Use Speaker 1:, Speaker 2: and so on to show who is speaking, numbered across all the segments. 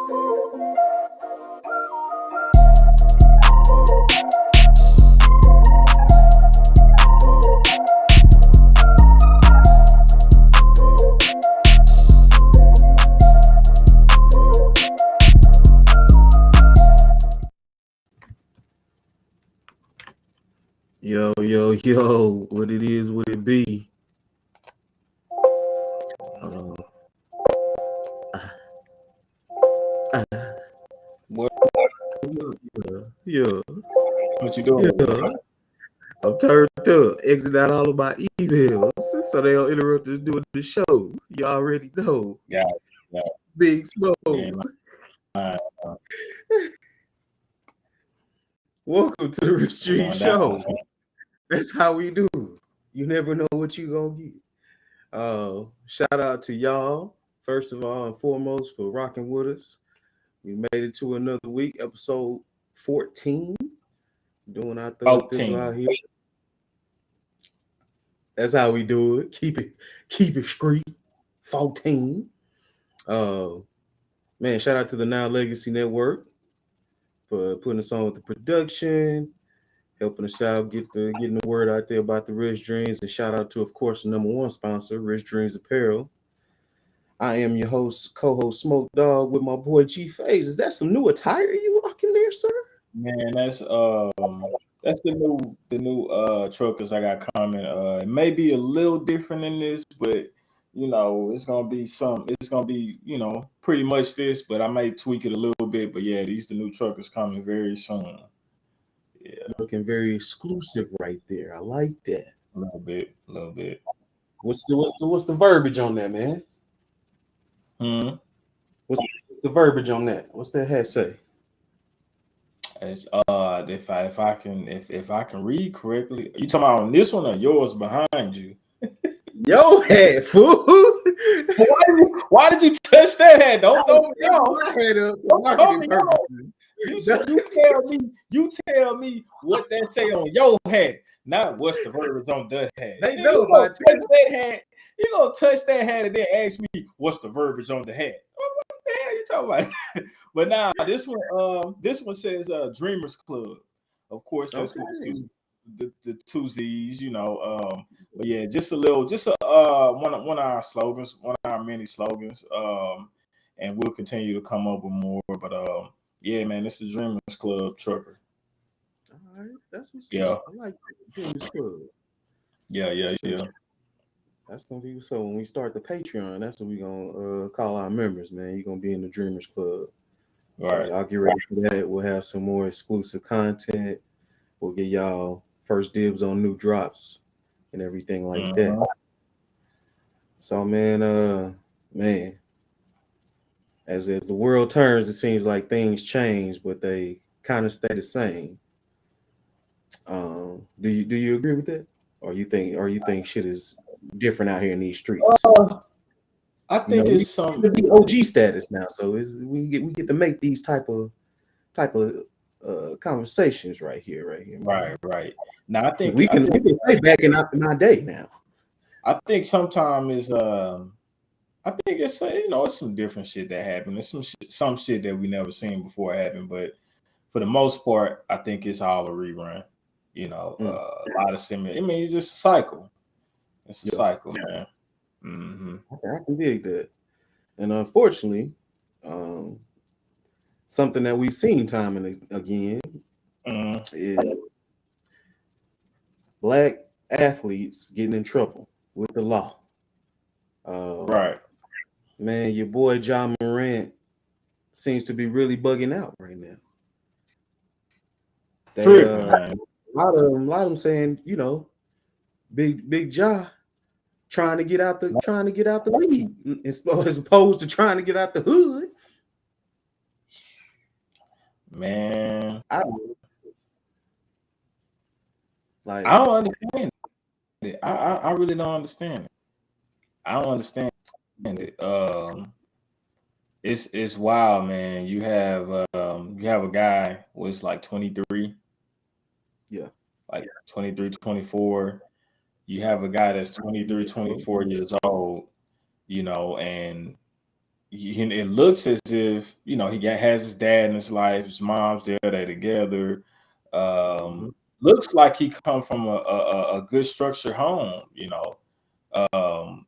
Speaker 1: Yo, what it is, what it be? Uh, uh,
Speaker 2: What
Speaker 1: yeah.
Speaker 2: what you doing?
Speaker 1: I'm turned up, exit out all of my emails so they don't interrupt us doing the show. You already know.
Speaker 2: Yeah, yeah,
Speaker 1: Big Smoke.
Speaker 2: man. Uh,
Speaker 1: Welcome to the Rich Dreamzz
Speaker 2: going
Speaker 1: Show.
Speaker 2: down.
Speaker 1: That's how we do. You never know what you gonna get. Shout out to y'all, first of all and foremost, for rocking with us. We made it to another week, episode 14. Doing our thing out here. That's how we do it. Keep it street. 14. Man, shout out to the Now Legacy Network for putting us on with the production, helping us out, getting the word out there about the Rich Dreamzz, and shout out to, of course, the number one sponsor, Rich Dreamzz Apparel. I am your co-host Smok3og with my boy G Phase. Is that some new attire you rocking there, sir?
Speaker 2: Man, that's the new truckers I got coming. It may be a little different than this, but it's gonna be pretty much this, but I may tweak it a little bit. But yeah, these the new truckers coming very soon. Yeah,
Speaker 1: looking very exclusive right there. I like that.
Speaker 2: A little bit.
Speaker 1: What's the verbiage on that, man? What's the verbiage on that? What's that hat say?
Speaker 2: It's if I can read correctly, you talking about on this one or yours behind you?
Speaker 1: Yo hat, fool.
Speaker 2: Why did you touch that hat? Don't
Speaker 1: my head up for marketing purposes.
Speaker 2: You tell me what that say on your hat, not what's the verbiage on the hat.
Speaker 1: They know about that
Speaker 2: hat. You gonna touch that hat and then ask me what's the verbiage on the hat? What the hell you talking about? But now this one says Dreamers Club. Of course, that's the two Z's, but yeah, just one of our slogans, one of our many slogans. And we'll continue to come up with more. But yeah, man, it's the Dreamers Club trucker.
Speaker 1: All right, that's what's
Speaker 2: yeah.
Speaker 1: I like Dreamers Club.
Speaker 2: Yeah.
Speaker 1: That's gonna be so. When we start the Patreon, that's what we gonna call our members, man. You're gonna be in the Dreamers Club.
Speaker 2: Right.
Speaker 1: So I'll get ready for that. We'll have some more exclusive content. We'll get y'all first dibs on new drops and everything like that. So man, as the world turns, it seems like things change, but they kind of stay the same. Do you agree with that, or you think shit is different out here in these streets?
Speaker 2: I think it's some
Speaker 1: the OG status now, so we get to make these type of conversations right here.
Speaker 2: Right. Now I think
Speaker 1: we can say back in our day now.
Speaker 2: I think sometimes I think it's it's some different shit that happened. It's some shit that we never seen before happen, but for the most part, I think it's all a rerun. A lot of similar. I mean, it's just a cycle. It's a cycle, man. Mm-hmm.
Speaker 1: I can dig that, and unfortunately, something that we've seen time and again is black athletes getting in trouble with the law.
Speaker 2: Right.
Speaker 1: Man, your boy Ja Morant seems to be really bugging out right now. A lot of them saying, Big Ja trying to get out the league as opposed to trying to get out the hood.
Speaker 2: Man,
Speaker 1: I
Speaker 2: don't understand it. I really don't understand it. I don't understand it. It's wild, man. You have a guy who's like 23.
Speaker 1: Yeah.
Speaker 2: Like 23, 24. You have a guy that's 23, 24 years old, and it looks as if he has his dad in his life, his mom's there, they together.
Speaker 1: Mhm.
Speaker 2: Looks like he come from a good structured home. Um,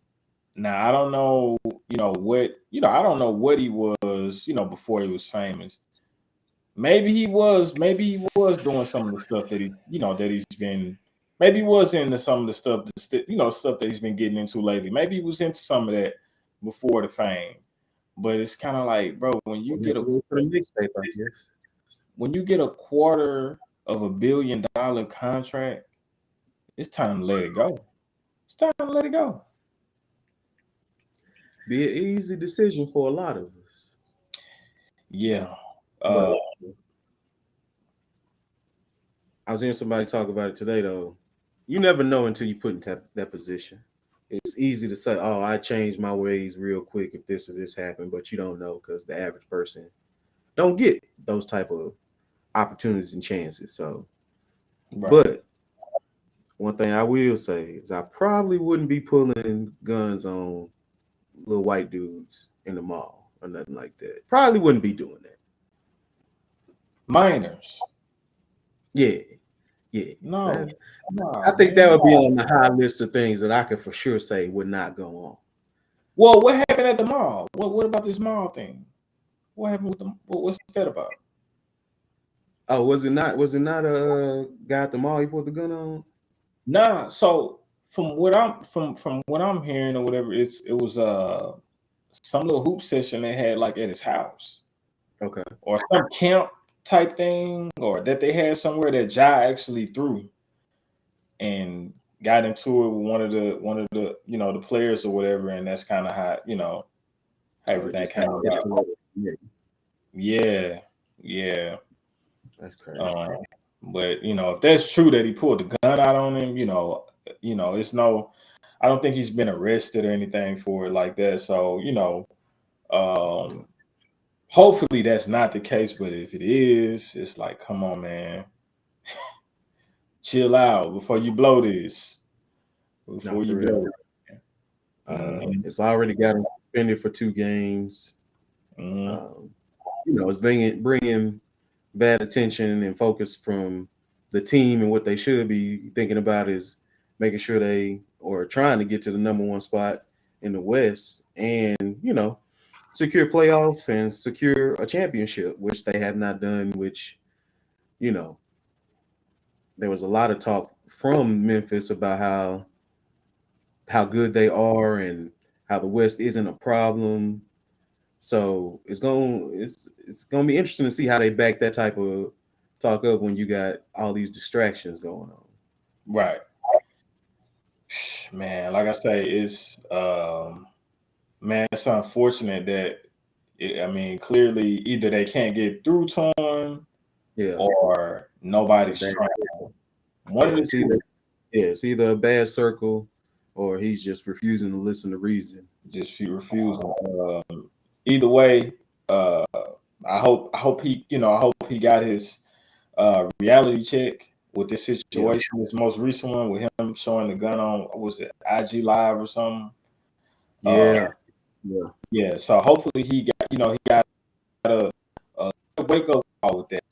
Speaker 2: Now I don't know, I don't know what he was, before he was famous. Maybe he was doing some of the stuff that that he's been. Maybe he was into some of the stuff, stuff that he's been getting into lately. Maybe he was into some of that before the fame. But it's kind of like, bro, when you
Speaker 1: Yeah,
Speaker 2: get a
Speaker 1: for the mixtape, I guess.
Speaker 2: $250 million contract, it's time to let it go. It's time to let it go.
Speaker 1: Be an easy decision for a lot of us.
Speaker 2: Yeah.
Speaker 1: But
Speaker 2: Uh,
Speaker 1: I was hearing somebody talk about it today, though. You never know until you put in that position. It's easy to say, "Oh, I changed my ways real quick if this or this happened," but you don't know because the average person don't get those type of opportunities and chances. So,
Speaker 2: right.
Speaker 1: but one thing I will say is I probably wouldn't be pulling guns on little white dudes in the mall or nothing like that. Probably wouldn't be doing that.
Speaker 2: Minors.
Speaker 1: Yeah, yeah.
Speaker 2: No.
Speaker 1: I
Speaker 2: No,
Speaker 1: think that
Speaker 2: man.
Speaker 1: would be on the high list of things that I could for sure say would not go on.
Speaker 2: Well, what happened at the mall? What about this mall thing? What happened with what's that about?
Speaker 1: Oh, was it not? Was it not a guy at the mall? He put the gun on.
Speaker 2: Nah, so from what I'm hearing or whatever, it was some little hoop session they had like at his house
Speaker 1: Okay.
Speaker 2: or some camp type thing or that they had somewhere that Ja actually threw and got into it with one of the the players or whatever, and that's kind of how how
Speaker 1: Or
Speaker 2: everything
Speaker 1: just
Speaker 2: came
Speaker 1: got
Speaker 2: about.
Speaker 1: escalated. Yeah,
Speaker 2: Yeah, yeah.
Speaker 1: that's crazy.
Speaker 2: Um, but if that's true that he pulled the gun out on him, it's no. I don't think he's been arrested or anything for it like that. So um, hopefully that's not the case. But if it is, it's like, come on, man, chill out before you blow this.
Speaker 1: No,
Speaker 2: Before
Speaker 1: for
Speaker 2: you
Speaker 1: real.
Speaker 2: blow it. Mhm,
Speaker 1: It's already got him suspended for 2 games.
Speaker 2: mhm.
Speaker 1: Um, it's bringing bad attention and focus from the team, and what they should be thinking about is making sure they or trying to get to the number one spot in the West, and secure playoffs and secure a championship, which they have not done. Which you know there was a lot of talk from Memphis about how good they are and how the West isn't a problem. So it's gonna be interesting to see how they back that type of talk up when you got all these distractions going on.
Speaker 2: Right, man. Like I say, man, it's unfortunate that I mean, clearly either they can't get through to him
Speaker 1: Yeah,
Speaker 2: or
Speaker 1: it's a
Speaker 2: nobody's
Speaker 1: bad.
Speaker 2: trying.
Speaker 1: Yeah,
Speaker 2: One of the
Speaker 1: it's either
Speaker 2: two.
Speaker 1: a bad circle or he's just refusing to listen to reason.
Speaker 2: Just she refusing. Either way, uh, I hope he got his reality check with this
Speaker 1: Yeah,
Speaker 2: situation. This most recent one with him showing the gun on, what was it, IG Live or something? Uh,
Speaker 1: yeah, yeah.
Speaker 2: yeah. So hopefully he got a, a wake up call with that,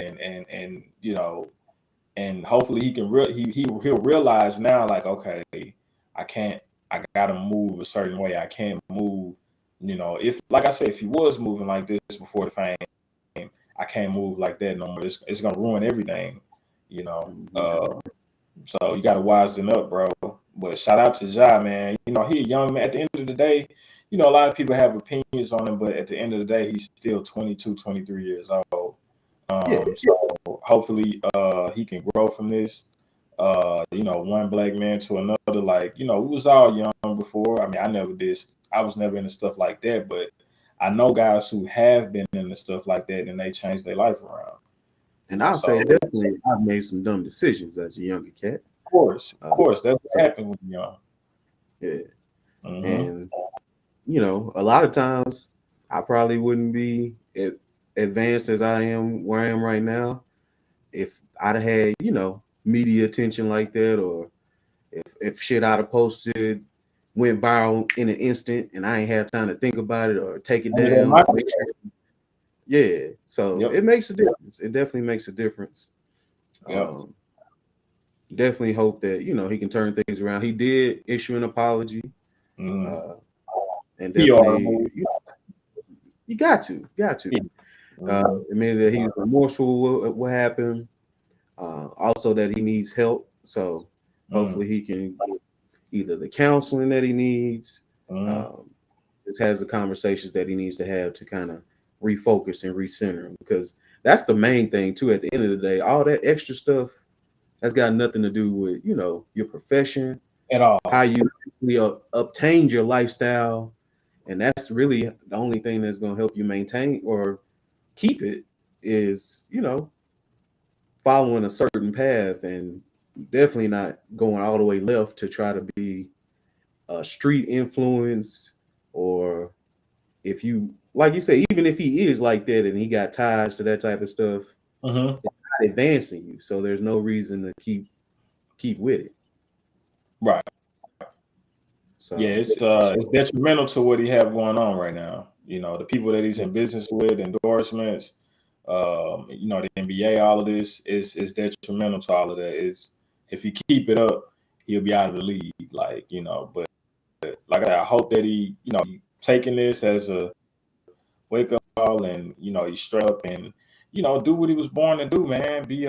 Speaker 2: and hopefully he can he'll realize now, like, okay, I can't, I gotta move a certain way. I can't move, if, like I said, if he was moving like this before the fame, I can't move like that no more. It's gonna ruin everything, you know.
Speaker 1: Mhm.
Speaker 2: Uh, so you gotta wisen up, bro. But shout out to Ja, man. He a young man. At the end of the day, a lot of people have opinions on him, but at the end of the day, he's still 22, 23 years old.
Speaker 1: Yeah,
Speaker 2: So hopefully he can grow from this. One black man to another. Like, we was all young before. I mean, I never did. I was never into stuff like that, but I know guys who have been into stuff like that and they changed their life around.
Speaker 1: and I'll
Speaker 2: So
Speaker 1: say definitely I've made some dumb decisions as a younger cat.
Speaker 2: of
Speaker 1: Uh,
Speaker 2: course, that's
Speaker 1: so
Speaker 2: what happened with young.
Speaker 1: yeah,
Speaker 2: Hmm.
Speaker 1: and a lot of times I probably wouldn't be advanced as I am where I am right now if I'd have had media attention like that, or if shit I'd have posted went viral in an instant, and I ain't have time to think about it or take it down. Or make sure. Yeah, so it makes a difference. It definitely makes a difference.
Speaker 2: Yep.
Speaker 1: Definitely hope that he can turn things around. He did issue an apology, and definitely you got to. Admitted that he was remorseful with what happened. Also that he needs help. So hopefully he can get either the counseling that he needs, just has the conversations that he needs to have to kind of refocus and recenter him, because that's the main thing too. At the end of the day, all that extra stuff that's got nothing to do with your profession
Speaker 2: at all,
Speaker 1: how you obtained your lifestyle, and that's really the only thing that's going to help you maintain or keep it is following a certain path, and definitely not going all the way left to try to be a street influence, or if you like you say, even if he is like that and he got ties to that type of stuff, it's not advancing you, so there's no reason to keep with it.
Speaker 2: Right. So yeah, it's detrimental to what he have going on right now. The people that he's in business with, endorsements, the NBA, all of this is detrimental to all of that. Is if he keep it up, he'll be out of the league. But like I said, I hope that he taking this as a wake up call, and he straight up and do what he was born to do, man. Be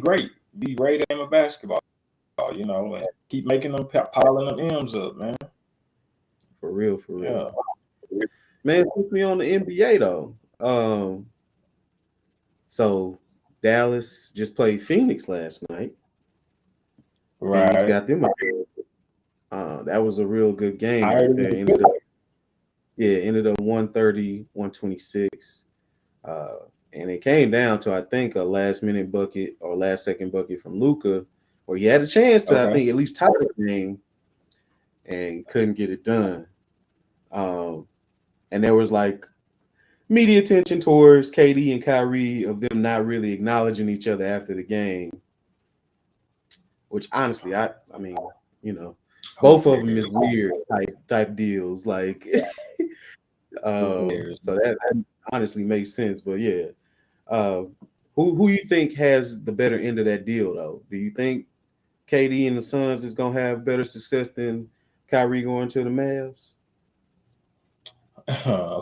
Speaker 2: great at the game of basketball. And keep making them piling them M's up, man.
Speaker 1: For real. Yeah. Man, since we on the NBA though, so Dallas just played Phoenix last night.
Speaker 2: Right.
Speaker 1: Phoenix got them up. That was a real good game right there. Ended up 130-126. And it came down to, I think, a last minute bucket or last second bucket from Luka, where he had a chance to, I think, at least tie the game and couldn't get it done. And there was like media attention towards KD and Kyrie of them not really acknowledging each other after the game, which honestly, I mean, both of them is weird type deals. Like, so that honestly makes sense. But yeah, who you think has the better end of that deal though? Do you think KD and the Suns is gonna have better success than Kyrie going to the Mavs?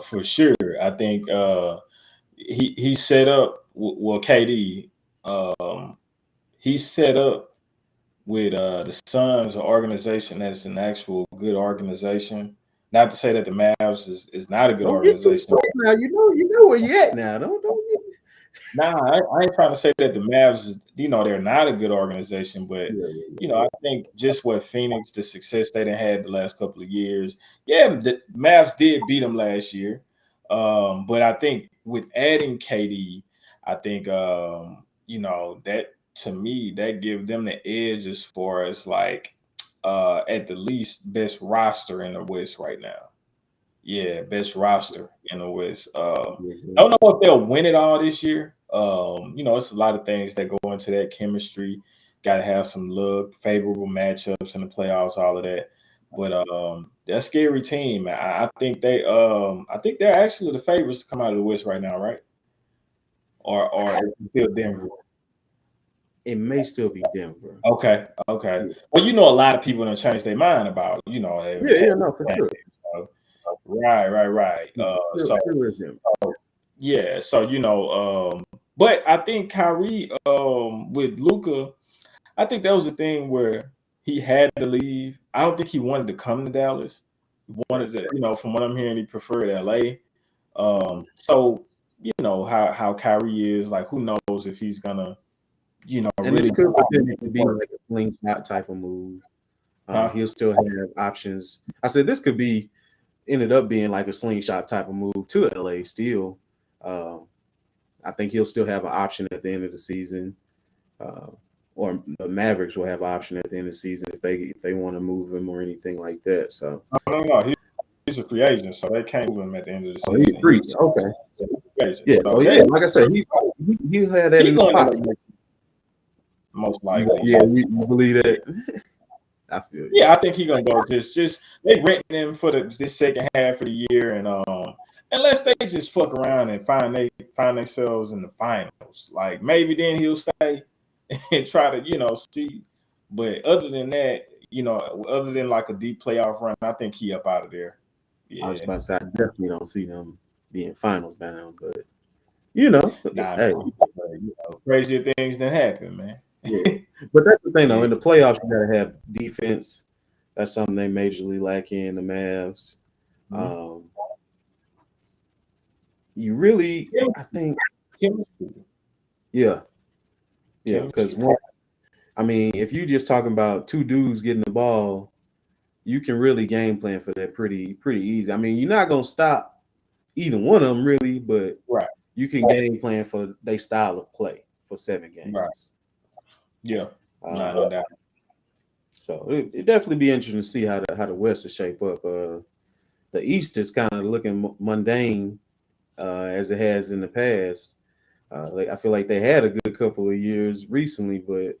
Speaker 2: For sure. I think he set up KD. He's set up with the Suns, an organization that's an actual good organization. Not to say that the Mavs is not a good organization.
Speaker 1: Now you know where you at now. Don't.
Speaker 2: Nah, I ain't trying to say that the Mavs is, they're not a good organization, but I think just what Phoenix, the success they done had the last couple of years. Yeah, the Mavs did beat them last year. But I think with adding KD, I think that to me that gives them the edge as far as like at the least best roster in the West right now. Yeah, best roster in the West. I don't know if they'll win it all this year. It's a lot of things that go into that chemistry. Got to have some luck, favorable matchups in the playoffs, all of that. But they're a scary team. I think they're actually the favorites to come out of the West right now, right? Or still Denver.
Speaker 1: It may still be Denver.
Speaker 2: Okay. Yeah. Well, a lot of people don't change their mind about,
Speaker 1: no, for sure.
Speaker 2: Right. But I think Kyrie with Luka, I think that was the thing where he had to leave. I don't think he wanted to come to Dallas. He wanted to, from what I'm hearing, he preferred LA. So how Kyrie is, like, who knows if he's gonna,
Speaker 1: and really this could potentially be like a slingshot type of move. He'll still have options. I said this could be ended up being like a slingshot type of move to LA still. I think he'll still have an option at the end of the season, or the Mavericks will have an option at the end of the season if they want to move him or anything like that. So
Speaker 2: no, he's a free agent, so they can't move him at the end of the season.
Speaker 1: He's free. Okay. Yeah. So like I said, he'll have that in the spot.
Speaker 2: Most likely.
Speaker 1: Yeah, you believe that? I feel you.
Speaker 2: Yeah, I think he's gonna go. Just they renting him for this second half of the year, and unless they just fuck around and find themselves in the finals, like maybe then he'll stay and try to see. But other than that, other than like a deep playoff run, I think he up out of there.
Speaker 1: I was
Speaker 2: Yeah,
Speaker 1: about to say I definitely don't see them being finals bound, but you know,
Speaker 2: nah,
Speaker 1: hey,
Speaker 2: crazier things than happen, man.
Speaker 1: yeah. But that's the thing though.
Speaker 2: Yeah.
Speaker 1: In the playoffs, you gotta have defense. That's something they majorly lack in the Mavs.
Speaker 2: Mhm.
Speaker 1: Um, you really, I think,
Speaker 2: Chemistry.
Speaker 1: yeah, yeah, because
Speaker 2: Chemistry.
Speaker 1: I mean, if you just talking about two dudes getting the ball, you can really game plan for that pretty easy. I mean, you're not gonna stop either one of them really, but
Speaker 2: Right.
Speaker 1: you can game plan for their style of play for 7 games.
Speaker 2: Right. Yeah.
Speaker 1: Uh,
Speaker 2: No doubt.
Speaker 1: so it definitely be interesting to see how the West will shape up. The East is kind of looking mundane as it has in the past. I feel like they had a good couple of years recently, but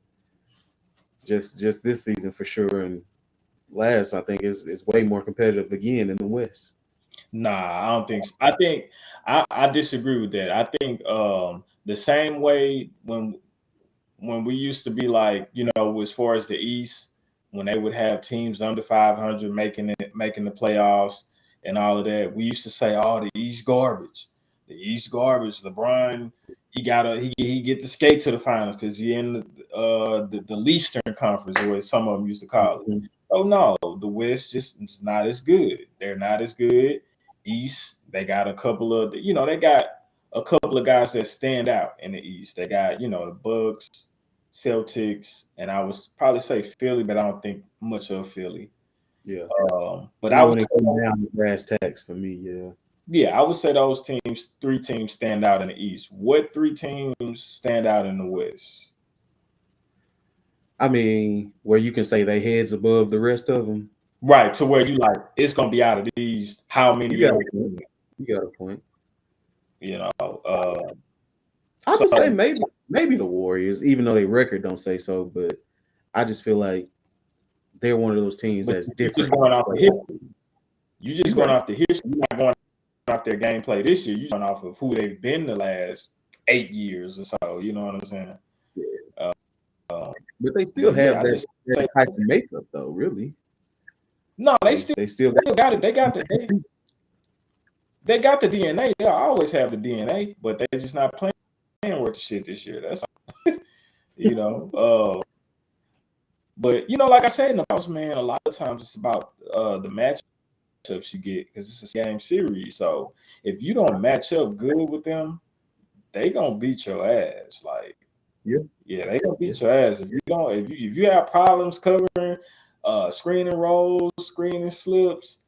Speaker 1: just this season for sure, and last I think is way more competitive again in the West.
Speaker 2: Nah, I don't think so. I think I disagree with that. I think the same way when we used to be like, as far as the East, when they would have teams under 500 making the playoffs and all of that, we used to say, "Oh, the East garbage, the East garbage." LeBron, he get to skate to the finals because he in the Eastern Conference, or as some of them used to call it.
Speaker 1: Mhm.
Speaker 2: Oh no, the West just it's not as good. They're not as good. East, they got a couple of they got a couple of guys that stand out in the East. They got the Bucks, Celtics, and I would probably say Philly, but I don't think much of Philly.
Speaker 1: Yeah.
Speaker 2: But
Speaker 1: You
Speaker 2: I
Speaker 1: know,
Speaker 2: would
Speaker 1: when it
Speaker 2: say,
Speaker 1: comes down to brass tacks for me, yeah.
Speaker 2: yeah, I would say those three teams stand out in the East. What three teams stand out in the West?
Speaker 1: I mean, where you can say they heads above the rest of them.
Speaker 2: Right, to where you like it's gonna be out of these how
Speaker 1: You
Speaker 2: many
Speaker 1: got
Speaker 2: other
Speaker 1: a point.
Speaker 2: teams,
Speaker 1: You got a point.
Speaker 2: you know. Uh,
Speaker 1: I
Speaker 2: so
Speaker 1: would say maybe the Warriors, even though their record don't say so, but I just feel like they're one of those teams
Speaker 2: but
Speaker 1: that's
Speaker 2: you just
Speaker 1: different.
Speaker 2: going off the history. You
Speaker 1: You
Speaker 2: just going
Speaker 1: right.
Speaker 2: off the history. You're not going off their gameplay this year. You're going off of who they've been the last 8 years or so. You know what I'm saying?
Speaker 1: Yeah.
Speaker 2: Uh,
Speaker 1: But they still
Speaker 2: but yeah,
Speaker 1: have
Speaker 2: I
Speaker 1: that,
Speaker 2: just
Speaker 1: that
Speaker 2: say
Speaker 1: type of makeup though, really.
Speaker 2: no. They
Speaker 1: They still got
Speaker 2: still got it. They got the DNA. They always have the DNA, but they're just not playing worth the shit this year. That's all. you know. But like I said in the house, man, a lot of times it's about the matchups you get because it's a game series. So if you don't match up good with them, they gonna beat your ass. Like,
Speaker 1: yeah,
Speaker 2: yeah, they gonna
Speaker 1: yeah.
Speaker 2: beat your ass if you don't. If you have problems covering, screening rolls, screening slips,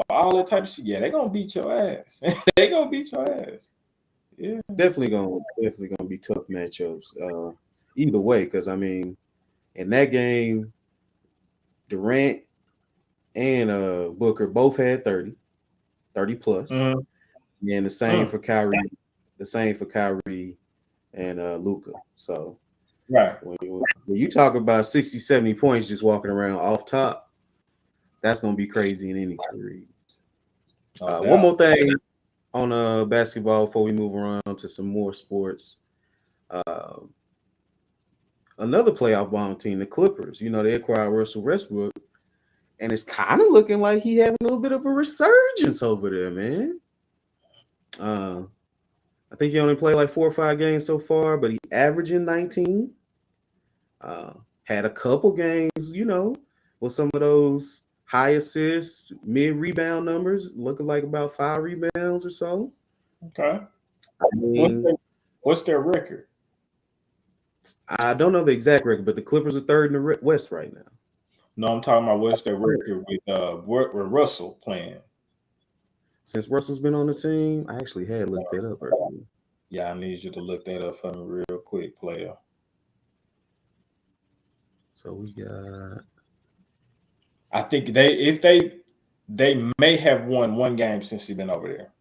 Speaker 2: all that type of shit. Yeah, they gonna beat your ass. They gonna beat your ass. Yeah.
Speaker 1: Definitely gonna be tough matchups. Either way, because I mean, in that game, Durant and Booker both had 30 plus.
Speaker 2: Mm-hmm.
Speaker 1: And the same for Kyrie, and Luca. So
Speaker 2: Right.
Speaker 1: when you talk about 60, 70 points just walking around off top, that's gonna be crazy in any series.
Speaker 2: No
Speaker 1: One
Speaker 2: doubt.
Speaker 1: more thing on basketball before we move around to some more sports. Uh, Another playoff bound team, the Clippers. They acquired Russell Westbrook, and it's kind of looking like he having a little bit of a resurgence over there, man. Uh, I think he only played like 4 or 5 games so far, but he averaging 19. Uh, had a couple games, with some of those high assists, mid rebound numbers, looking like about 5 rebounds or so.
Speaker 2: Okay.
Speaker 1: I
Speaker 2: What's
Speaker 1: mean,
Speaker 2: their, what's their record?
Speaker 1: I don't know the exact record, but the Clippers are third in the West right now.
Speaker 2: No, I'm talking about what's their record with Russell playing.
Speaker 1: Since Russell's been on the team, I actually had looked that up earlier.
Speaker 2: Yeah, I need you to look that up for me real quick, player.
Speaker 1: So we got
Speaker 2: I think they may have won one game since he's been over there.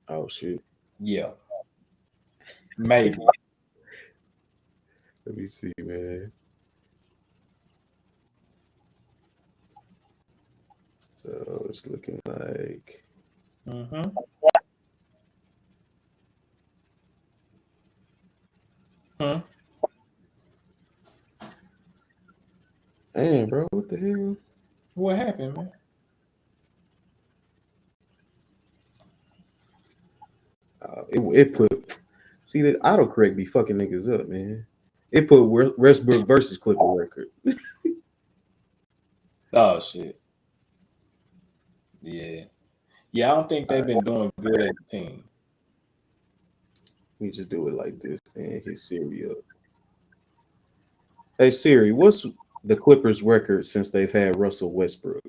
Speaker 1: oh shoot.
Speaker 2: Yeah, maybe.
Speaker 1: Let me see, man. So it's looking like.
Speaker 2: Mm-hmm. Hmm.
Speaker 1: Damn, bro, what the hell?
Speaker 2: What happened, man?
Speaker 1: It put. See that autocorrect be fucking niggas up, man. It put Westbrook versus Clipper record.
Speaker 2: Oh shit. Yeah. Yeah, I don't think they've been doing good as a team.
Speaker 1: We just do it like this, man. Hit Siri up. Hey Siri, what's the Clippers record since they've had Russell Westbrook?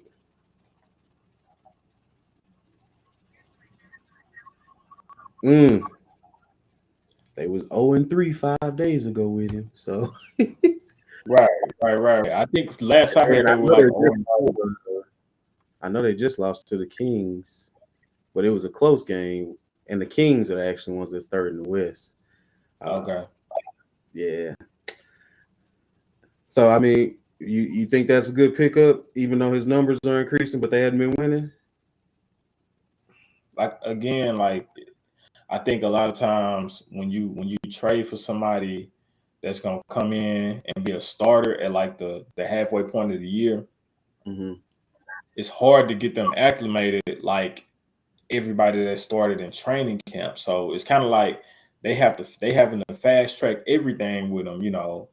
Speaker 1: Mm, they was 0-3 5 days ago with him. So
Speaker 2: Right. I think last I heard
Speaker 1: and
Speaker 2: they were like, oh,
Speaker 1: I know they just lost to the Kings, but it was a close game, and the Kings are actually ones that's third in the West.
Speaker 2: okay.
Speaker 1: Yeah. So I mean, you think that's a good pickup, even though his numbers are increasing, but they hadn't been winning.
Speaker 2: Like again, like I think a lot of times when you trade for somebody that's gonna come in and be a starter at like the halfway point of the year,
Speaker 1: Mm-hmm.
Speaker 2: it's hard to get them acclimated like everybody that started in training camp. So it's kind of like they having to fast track everything with them, you know.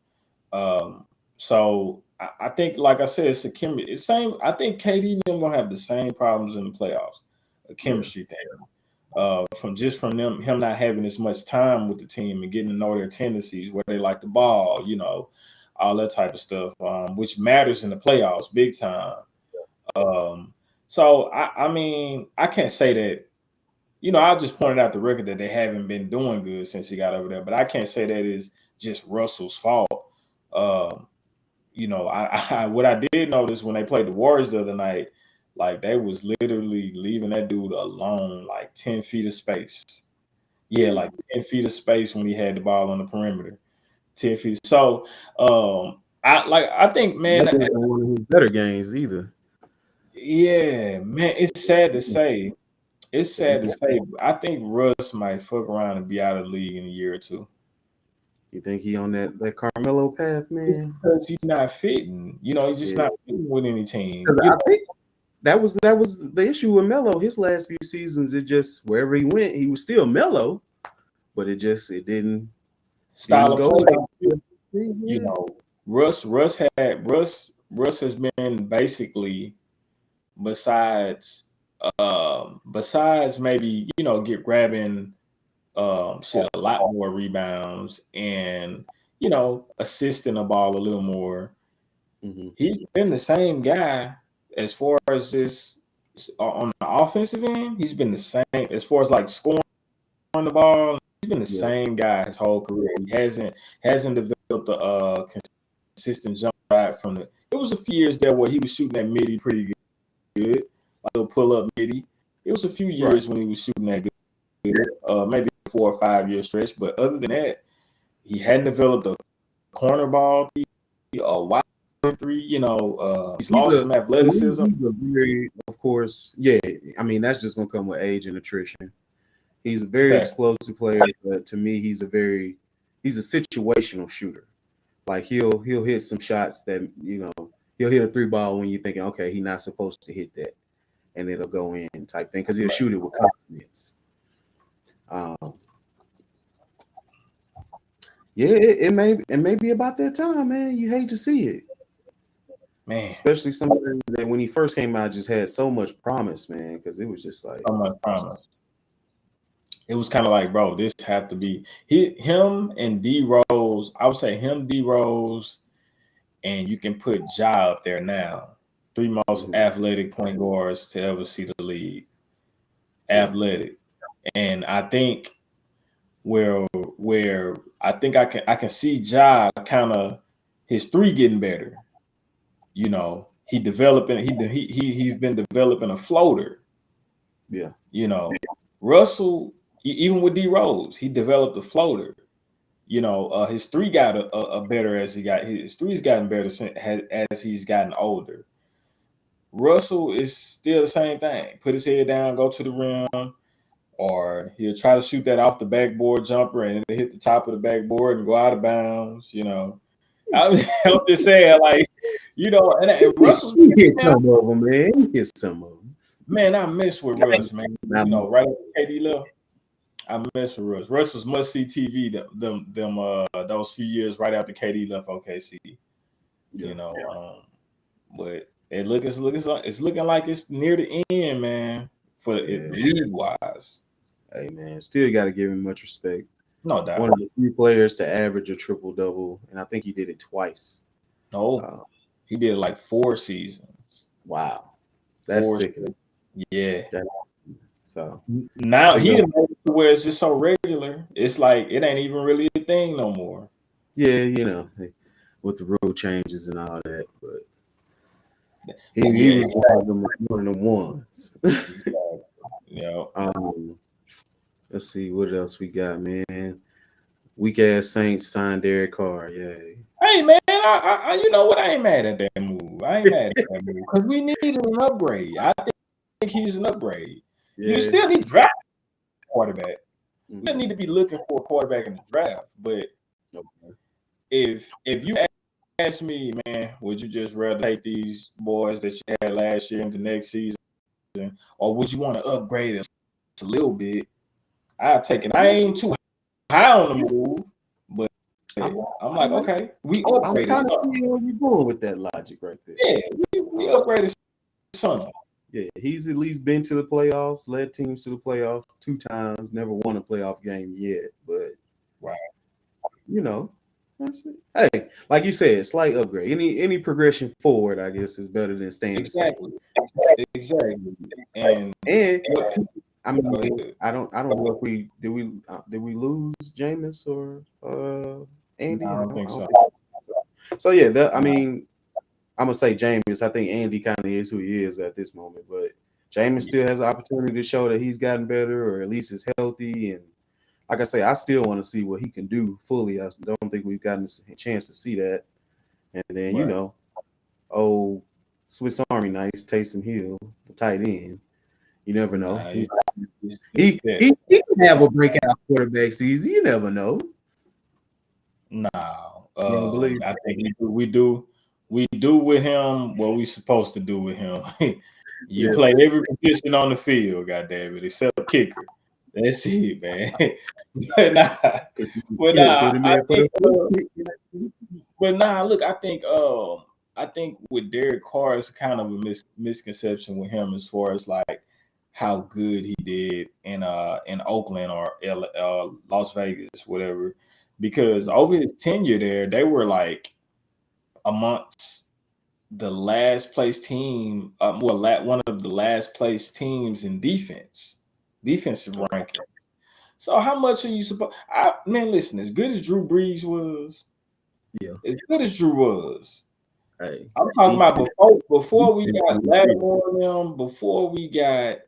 Speaker 2: Um, so I think, like I said, it's a chemistry. It's same. I think KD and them gonna have the same problems in the playoffs, a
Speaker 1: Yeah.
Speaker 2: chemistry thing. From him not having as much time with the team and getting to know their tendencies, where they like the ball, you know, all that type of stuff, which matters in the playoffs big time. Um, so I mean, I can't say that. You know, I just pointed out the record that they haven't been doing good since he got over there, but I can't say that is just Russell's fault. Um, you know, I what I did notice when they played the Warriors the other night, like they was literally leaving that dude alone, like 10 feet of space. Yeah, like 10 feet of space when he had the ball on the perimeter. 10 feet. So I think, man,
Speaker 1: That wasn't one of his better games either.
Speaker 2: yeah, man, it's sad to say. It's
Speaker 1: Because he
Speaker 2: sad to
Speaker 1: can.
Speaker 2: say. I think Russ might fuck around and be out of the league in a year or two.
Speaker 1: You think he on that Carmelo path,
Speaker 2: It's
Speaker 1: man?
Speaker 2: because he's not fitting. You know, he's just
Speaker 1: Yeah.
Speaker 2: not fitting with any team.
Speaker 1: Because
Speaker 2: You
Speaker 1: I
Speaker 2: know,
Speaker 1: think that was the issue with Melo. His last few seasons, it just wherever he went, he was still Melo, but it didn't
Speaker 2: style of
Speaker 1: go
Speaker 2: play.
Speaker 1: like.
Speaker 2: You
Speaker 1: Yeah.
Speaker 2: know, Russ has been basically besides maybe get grabbing shit a lot more rebounds and assisting the ball a little more.
Speaker 1: Mm-hmm.
Speaker 2: He's been the same guy as far as this on the offensive end. He's been the same as far as like scoring the ball. He's been the
Speaker 1: Yeah.
Speaker 2: same guy his whole career. He hasn't developed a consistent jump shot from the. It was a few years there where he was shooting that midi pretty good, like a pull up midi. It was a few
Speaker 1: Right.
Speaker 2: years when he was shooting that good, maybe a 4 or 5 year stretch. But other than that, he hadn't developed a corner ball, a wide three. He's
Speaker 1: He's
Speaker 2: lost
Speaker 1: a
Speaker 2: some
Speaker 1: to me,
Speaker 2: athleticism.
Speaker 1: he's a very, of course, yeah. I mean, that's just gonna come with age and attrition. He's a very
Speaker 2: Exactly.
Speaker 1: explosive player, but to me, he's a situational shooter. Like he'll hit some shots that he'll hit a three ball when you're thinking, okay, he's not supposed to hit that, and it'll go in type thing because he'll shoot it with confidence. Um, yeah, it may be about that time, man. You hate to see it,
Speaker 2: Man,
Speaker 1: especially somebody that when he first came out just had so much promise, man. Because it was just like,
Speaker 2: so much promise. It was kind of like, bro, this had to be him and D Rose. I would say him, D Rose, and you can put Ja up there now. Three most
Speaker 1: mhm,
Speaker 2: athletic point guards to ever see the league.
Speaker 1: yeah,
Speaker 2: Athletic. And I think where I think I can see Ja kind of his three getting better. He's been developing a floater.
Speaker 1: yeah,
Speaker 2: You know, Russell, even with D Rose, he developed a floater. His three got a better as he got his three's gotten better as he's gotten older. Russell is still the same thing. Put his head down, go to the rim, or he'll try to shoot that off the backboard jumper and it'll hit the top of the backboard and go out of bounds. I'm just saying, like, and Russell's
Speaker 1: He hit some of them, man. He hit some of them.
Speaker 2: man. I mess with Russ, man. Right after KD left, I mess with Russ. Russ was must see TV those few years right after KD left OKC. But it's looking like it's near the end, man. For league wise.
Speaker 1: Hey man, still got to give him much respect.
Speaker 2: No doubt.
Speaker 1: One of the few players to average a triple double, and I think he did it twice.
Speaker 2: No, he did it like 4 seasons.
Speaker 1: Wow, that's sick.
Speaker 2: Yeah.
Speaker 1: So
Speaker 2: now he made it to where it's just so regular. It's like it ain't even really a thing no more.
Speaker 1: Yeah, with the rule changes and all that, but he was one of the ones.
Speaker 2: Yeah.
Speaker 1: Let's see what else we got, man. Weak ass Saints signed Derek Carr. Yay.
Speaker 2: Hey man, I you know what? I ain't mad at that move. I ain't mad at that move because we needed an upgrade. I think he's an upgrade. Yeah. You still need to draft a quarterback. We don't need to be looking for a quarterback in the draft. But if you ask me, man, would you just rather take these boys that you had last year into next season, or would you want to upgrade it a little bit? I'll take it. I ain't too high on the move, but I'm like, okay, we upgraded.
Speaker 1: I'm kind of seeing where you're going with that logic right there.
Speaker 2: Yeah, we upgraded some.
Speaker 1: Yeah, he's at least been to the playoffs, led teams to the playoffs 2 times, never won a playoff game yet. But hey, like you said, slight upgrade. Any progression forward, I guess, is better than staying
Speaker 2: exactly.
Speaker 1: the same. And I mean, I don't know if we did we lose Jameis or Andy?
Speaker 2: I don't think so.
Speaker 1: So yeah, I mean, I'm gonna say Jameis. I think Andy kind of is who he is at this moment, but Jameis still has the opportunity to show that he's gotten better or at least is healthy. And like I say, I still want to see what he can do fully. I don't think we've gotten a chance to see that. And then Swiss Army knife, Taysom Hill, the tight end. You never know. He can have a breakout quarterback season. You never know.
Speaker 2: No, I think we do with him what we supposed to do with him. You play every position on the field, goddamn it, except kicker. That's it, man. Look, I think with Derek Carr, it's kind of a misconception with him as far as like how good he did in Oakland or Las Vegas, whatever. Because over his tenure there, they were like amongst the last place team, one of the last place teams in defensive ranking. So how much are you supposed? Listen, as good as Drew Brees was, as good as Drew was.
Speaker 1: Hey,
Speaker 2: I'm talking about before we got Lattimore, before we got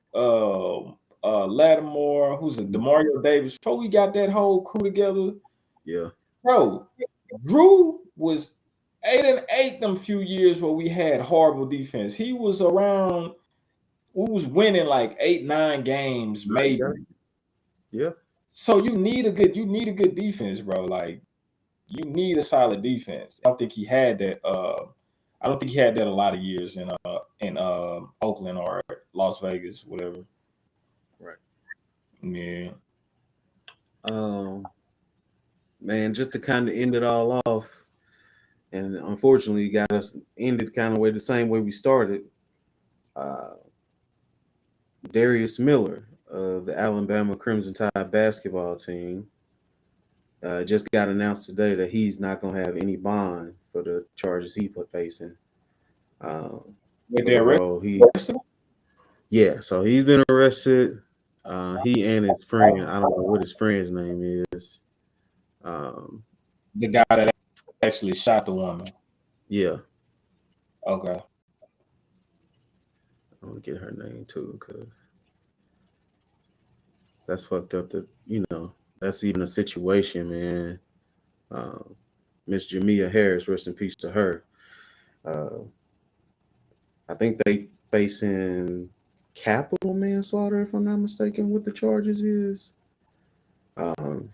Speaker 2: Lattimore, who's a Demario Davis, before we got that whole crew together.
Speaker 1: Yeah.
Speaker 2: Bro, Drew was 8-8 them few years where we had horrible defense. He was around, we was winning like 8-9 games, maybe.
Speaker 1: Yeah.
Speaker 2: So you need a good defense, bro. Like you need a solid defense. I don't think he had that. I don't think he had that a lot of years in Oakland or Las Vegas, whatever.
Speaker 1: Right.
Speaker 2: Yeah.
Speaker 1: Man, just to kind of end it all off, and unfortunately, got us ended kind of the same way we started. Darius Miller of the Alabama Crimson Tide basketball team just got announced today that he's not going to have any bond for the charges he facing. So he's been arrested. He and his friend, I don't know what his friend's name is.
Speaker 2: The guy that actually shot the woman.
Speaker 1: Yeah.
Speaker 2: Okay.
Speaker 1: I want to get her name too, because that's fucked up. That's even a situation, man. Miss Jamia Harris, rest in peace to her. I I think they facing capital manslaughter, if I'm not mistaken, what the charges is.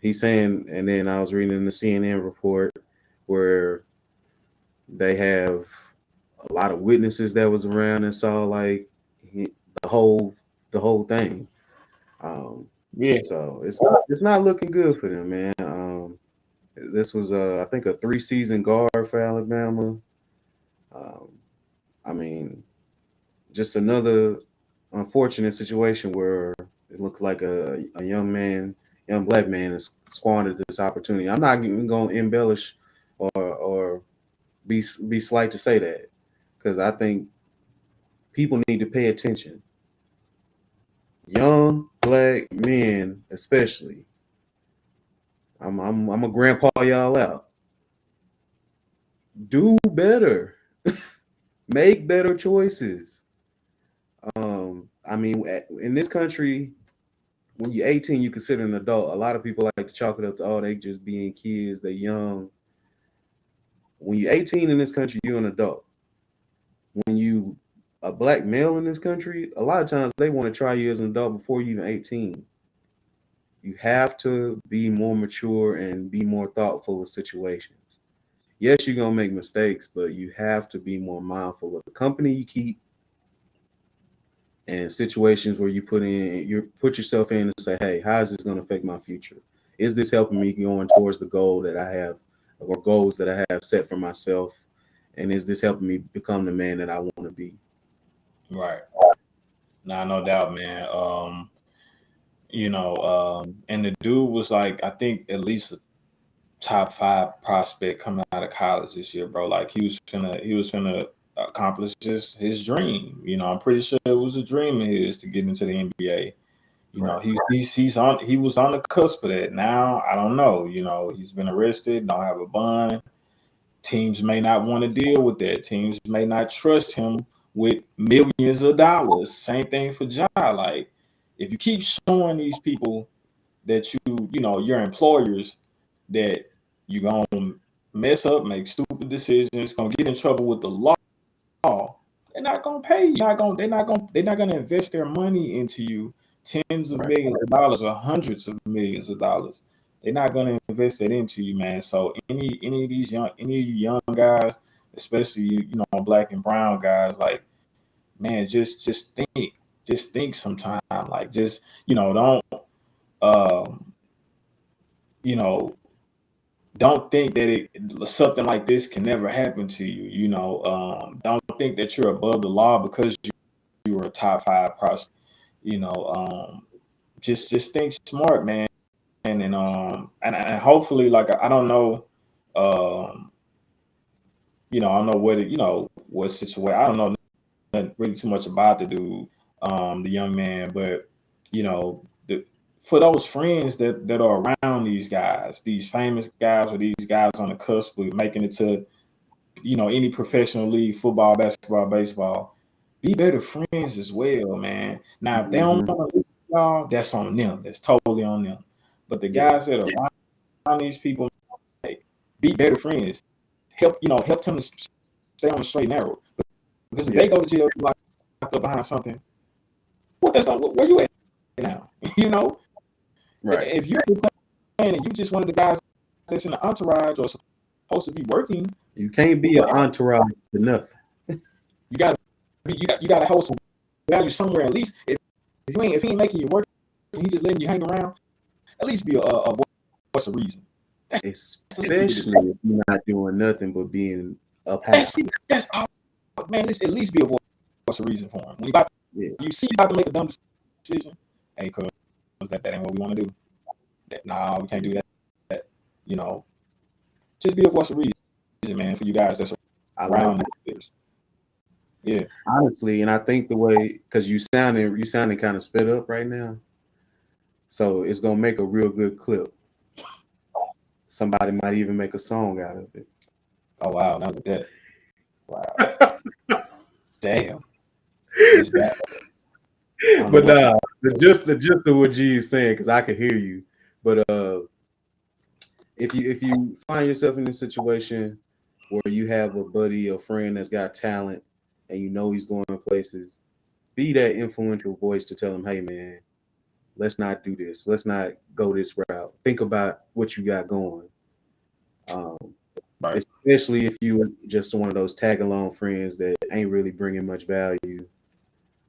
Speaker 1: He's saying, and then I was reading the CNN report where they have a lot of witnesses that was around and saw like the whole the whole thing. Um,
Speaker 2: Yeah.
Speaker 1: so it's not looking good for them, man. This was I think a 3-season guard for Alabama. Um, I mean, just another unfortunate situation where it looked like a young black man has squandered this opportunity. I'm not even going to embellish or be slight to say that, because I think people need to pay attention. Young black men, especially. I'm a grandpa y'all out. Do better. Make better choices. I mean, in this country, when you're 18, you consider an adult. A lot of people like to chalk it up to, oh, they just being kids, they young. When you're 18 in this country, you're an adult. When you a black male in this country, a lot of times they want to try you as an adult before you're even 18. You have to be more mature and be more thoughtful of situations. Yes, you're gonna make mistakes, but you have to be more mindful of the company you keep and situations where you put yourself in and say, hey, how is this going to affect my future? Is this helping me going towards the goal that I have or goals that I have set for myself? And is this helping me become the man that I want to be?
Speaker 2: Right. Nah, no doubt, man. And the dude was like, I think at least a top 5 prospect coming out of college this year, bro. Like he was finna accomplish his dream. I'm pretty sure it was a dream of his to get into the NBA.
Speaker 1: Right.
Speaker 2: He was on the cusp of that. Now I don't know. He's been arrested, don't have a bond. Teams may not want to deal with that. Teams may not trust him with millions of dollars. Same thing for Ja. Like, if you keep showing these people that your employers, that you're gonna mess up, make stupid decisions, gonna get in trouble with the law, they're not gonna pay you. They're not gonna invest their money into you, tens of
Speaker 1: Right.
Speaker 2: millions of dollars or hundreds of millions of dollars. They're not gonna invest that into you, man. So any young guys, especially black and brown guys, like, man, just think sometime. Like, just don't um you know don't think that something like this can never happen to you. Don't think that you're above the law because you were a top 5 prospect. You know, just think smart, man, and hopefully, like, I don't know, I don't know what situation. I don't know nothing really too much about the dude, the young man, but the for those friends that are around these guys, these famous guys, or these guys on the cusp of making it to any professional league, football, basketball, baseball, be better friends as well, man. Now, if they don't
Speaker 1: Mm-hmm.
Speaker 2: want to y'all, that's on them. That's totally on them. But the
Speaker 1: Yeah.
Speaker 2: guys that are around these people, like, be better friends. Help them to stay on the straight and narrow. Because if
Speaker 1: Yeah.
Speaker 2: they go to jail, locked up behind something, where you at now?
Speaker 1: Right.
Speaker 2: If you're playing and you just one of the guys that's in the entourage or supposed to be working,
Speaker 1: You can't be an entourage for nothing.
Speaker 2: you gotta hold some value somewhere. At least if he ain't making you work and he just letting you hang around, at least be a voice of reason.
Speaker 1: Especially if you're not doing nothing but being up high.
Speaker 2: That's all, man. At least be a voice of reason for him. When
Speaker 1: Yeah.
Speaker 2: you see you about to make a dumb decision, hey, cuz, that ain't what we want to do. Nah, we can't do that. You know, just be a voice of reason, man, for you guys that's
Speaker 1: I like
Speaker 2: around
Speaker 1: it.
Speaker 2: this. Yeah.
Speaker 1: Honestly, and I think the way, because you sounding kind of sped up right now, so it's gonna make a real good clip. Somebody might even make a song out of it.
Speaker 2: Oh wow, not with that. Wow. Damn. It's bad.
Speaker 1: But the gist of what G is saying, because I can hear you. But if you find yourself in a situation where you have a buddy or friend that's got talent, and you know he's going places, be that influential voice to tell him, hey man, let's not do this. Let's not go this route. Think about what you got going. Um,
Speaker 2: Right.
Speaker 1: Especially if you just one of those tag along friends that ain't really bringing much value.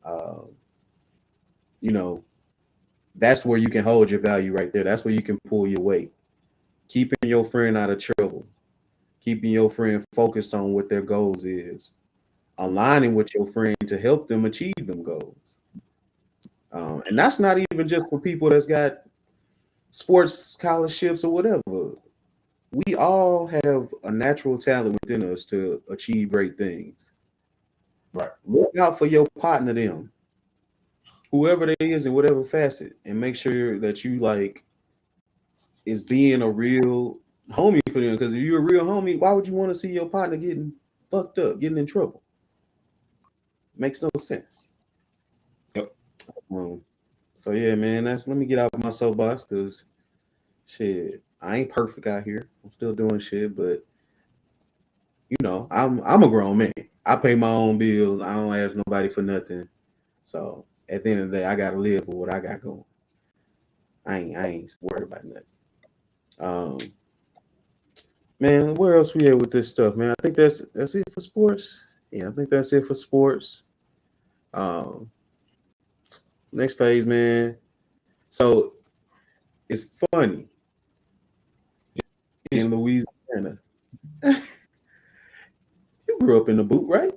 Speaker 1: Um, you know, that's where you can hold your value right there. That's where you can pull your weight. Keeping your friend out of trouble, keeping your friend focused on what their goals is, aligning with your friend to help them achieve them goals. And that's not even just for people that's got sports scholarships or whatever. We all have a natural talent within us to achieve great things.
Speaker 2: Right.
Speaker 1: Look out for your partner, them, whoever they is in whatever facet, and make sure that you like is being a real homie for them. Because if you're a real homie, why would you want to see your partner getting fucked up, getting in trouble? Makes no sense.
Speaker 2: Yep.
Speaker 1: So yeah, man, let me get out of my soapbox because shit, I ain't perfect out here. I'm still doing shit, but you know, I'm a grown man. I pay my own bills. I don't ask nobody for nothing. So at the end of the day, I gotta live with what I got going. I ain't worried about nothing. Um, man, where else we at with this stuff, man? I think that's it for sports. Yeah, I think that's it for sports. Um, Next phase, man. So it's funny in Louisiana. You grew up in the boot, right?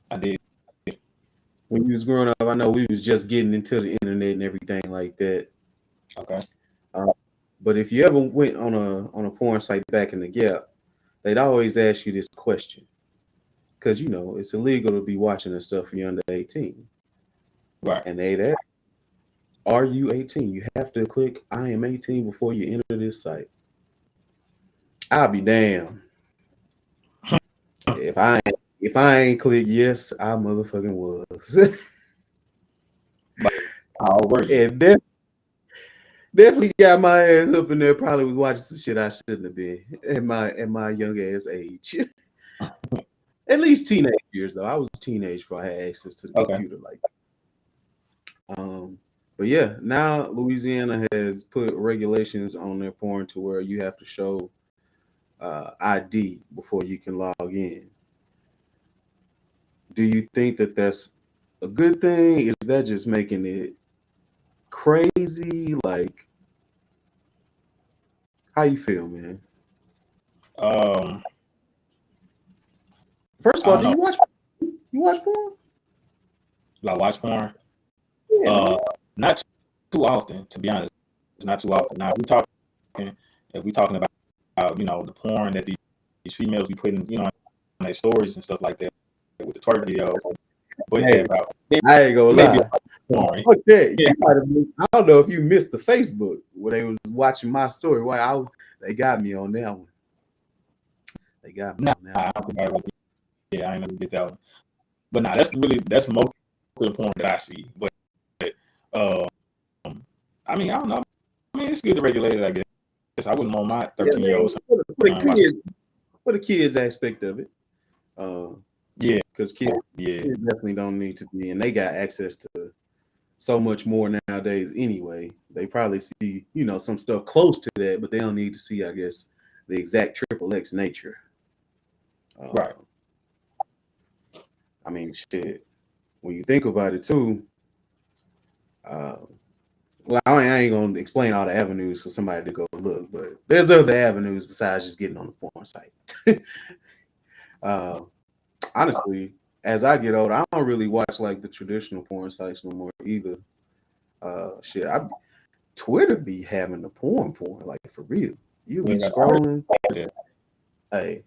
Speaker 2: I did.
Speaker 1: When you was growing up, I know we was just getting into the internet and everything like that.
Speaker 2: Okay.
Speaker 1: But if you ever went on a porn site back in the gap, they'd always ask you this question because you know it's illegal to be watching this stuff when you're under 18.
Speaker 2: Right.
Speaker 1: And they'd ask, "Are you 18?" You have to click "I am 18" before you enter this site. I'll be damned if I ain't click yes, I motherfucking was.
Speaker 2: How old were you?
Speaker 1: And definitely got my ass up in there. Probably was watching some shit I shouldn't have been at my young ass age. At least teenage years though. I was a teenage before I had access to the computer like that. But yeah, now Louisiana has put regulations on their porn to where you have to show ID before you can log in. Do you think that that's a good thing? Is that just making it crazy? Like, how you feel, man? First of all, do you watch porn?
Speaker 2: Do I watch porn?
Speaker 1: Yeah.
Speaker 2: Not too often, to be honest. It's not too often. Now, if we talking about you know the porn that these females be putting you know on their stories and stuff like that with the twerk video. But
Speaker 1: hey,
Speaker 2: yeah,
Speaker 1: I ain't gonna lie.
Speaker 2: Porn.
Speaker 1: Okay, yeah. I don't know if you missed the Facebook where they was watching my story. Why they got me on that one. They got me on that one.
Speaker 2: I ain't never get that one. But that's most of the porn that I see. But I mean, I don't know. I mean, it's good to regulate it, I guess. I wouldn't want my 13-year-old
Speaker 1: for the kids aspect of it. Because kids definitely don't need to be, and they got access to so much more nowadays anyway. They probably see, you know, some stuff close to that, but they don't need to see, I guess, the exact XXX nature.
Speaker 2: Right.
Speaker 1: I mean, shit. When you think about it too, well, I ain't gonna explain all the avenues for somebody to go look, but there's other avenues besides just getting on the porn site. Honestly, as I get older, I don't really watch like the traditional porn sites no more either. Twitter be having the porn like for real. You be scrolling. Hey,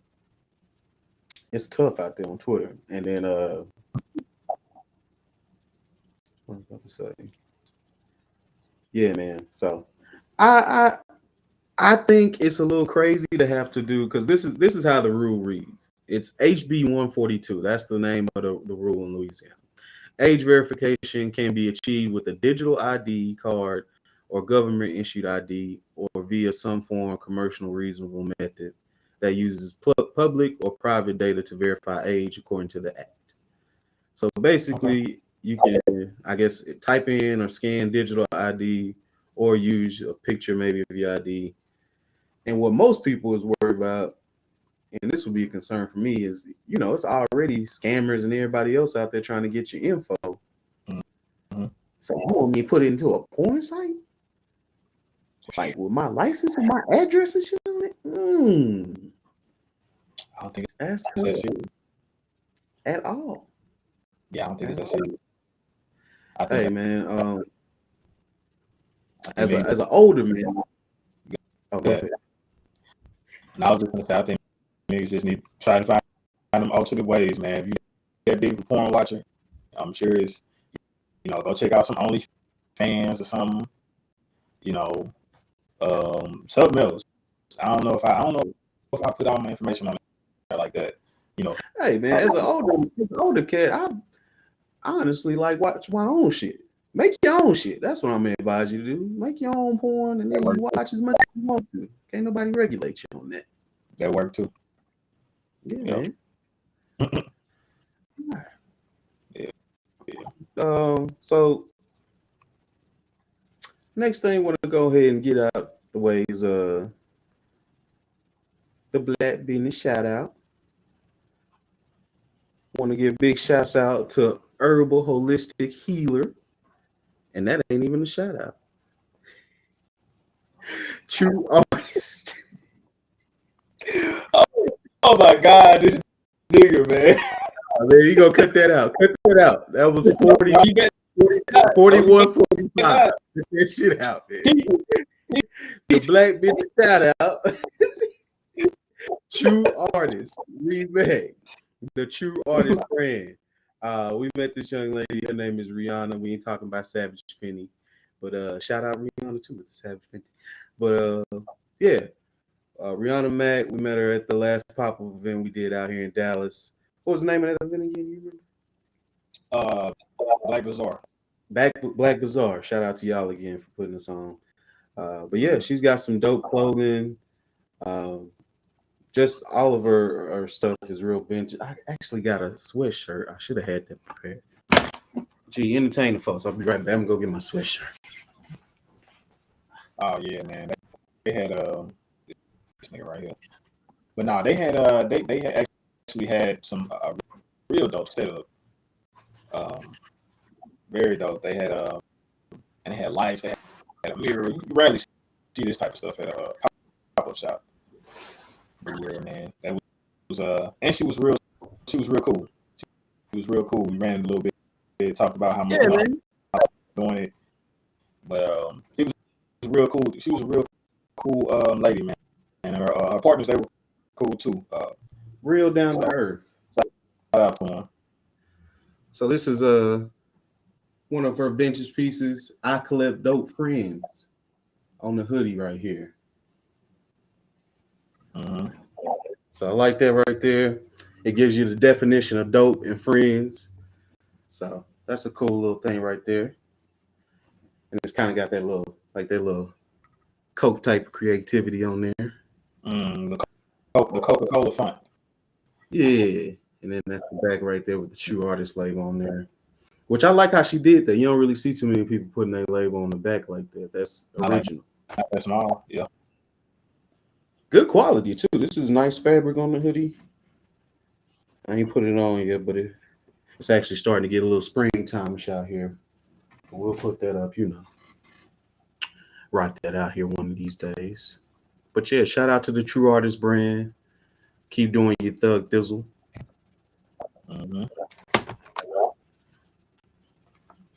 Speaker 1: it's tough out there on Twitter. And then what was I about to say? Yeah, man. So I think it's a little crazy to have to do because this is how the rule reads. It's HB 142. That's the name of the rule in Louisiana. Age verification can be achieved with a digital ID card or government issued ID or via some form of commercial reasonable method that uses public or private data to verify age according to the act. So basically, you can, I guess, type in or scan digital ID or use a picture maybe of your ID. And what most people is worried about, and this would be a concern for me, is it's already scammers and everybody else out there trying to get your info.
Speaker 2: Mm-hmm.
Speaker 1: So you want me to put it into a porn site? Like with my license, with my address and shit on it?
Speaker 2: I don't think
Speaker 1: That's
Speaker 2: it's that serious.
Speaker 1: At all.
Speaker 2: Yeah, I don't think it's that serious.
Speaker 1: Hey man,
Speaker 2: I think
Speaker 1: as an older man. Oh, go ahead.
Speaker 2: And I was just gonna say, I think niggas just need to try to find them alternate ways, man. If you that big of a porn watcher, I'm sure it's go check out some OnlyFans or something. Something else. I don't know if I put all my information on there like that.
Speaker 1: Hey man, as an older cat, I honestly like watch my own shit. Make your own shit. That's what I'm gonna advise you to do. Make your own porn and then you watch as much as you want to. Can't nobody regulate you on that.
Speaker 2: That work too.
Speaker 1: Yeah, man.
Speaker 2: Yeah.
Speaker 1: So next thing I want to go ahead and get out the way is the Black Business shout out. Want to give big shouts out to Herbal Holistic Healer, and that ain't even a shout out. True Artist.
Speaker 2: Oh my God, this nigga, man.
Speaker 1: Man, you gonna cut that out. Cut that out. That was 40, 41, 45. Cut that shit out, man. The Black Business shout out. True Artist. Remake. The True Artist brand. We met this young lady. Her name is Rihanna. We ain't talking about Savage Fenty, but shout out Rihanna too with the Savage Fenty. But yeah, Rihanna Mac. We met her at the last pop-up event we did out here in Dallas. What was the name of that event again? You
Speaker 2: remember? Black Bazaar.
Speaker 1: Black Bazaar. Shout out to y'all again for putting us on. But yeah, she's got some dope clothing. Just all of her stuff is real vintage. I actually got a sweatshirt. I should have had that prepared. Gee, entertain the folks. I'll be right back. I'm gonna go get my sweatshirt.
Speaker 2: Oh yeah, man. They had this nigga right here. But no, they had they had actually had some real dope setup. Very dope. They had and they had lights. They had a mirror. You rarely see this type of stuff at a pop-up shop. But yeah, man, that was and she was real cool. She was real cool. We ran a little bit, talked about how much doing it. But she was real cool. She was a real cool lady, man. And her partners, they were cool too.
Speaker 1: Real down to earth.
Speaker 2: Shout out to them.
Speaker 1: So this is one of her vintage pieces. I collect dope friends on the hoodie right here.
Speaker 2: Mm-hmm.
Speaker 1: So I like that right there. It gives you the definition of dope and friends. So that's a cool little thing right there. And it's kind of got that little Coke type of creativity on there.
Speaker 2: The Coca-Cola font.
Speaker 1: Yeah. And then that's the back right there with the True Artist label on there. Which I like how she did that. You don't really see too many people putting their label on the back like that. That's original.
Speaker 2: That's small, yeah.
Speaker 1: Good quality too. This is nice fabric on the hoodie. I ain't put it on yet, but it's actually starting to get a little springtime-ish out here. We'll put that up, rock that out here one of these days. But yeah, shout out to the True Artist brand. Keep doing your thug thizzle.
Speaker 2: Mm-hmm.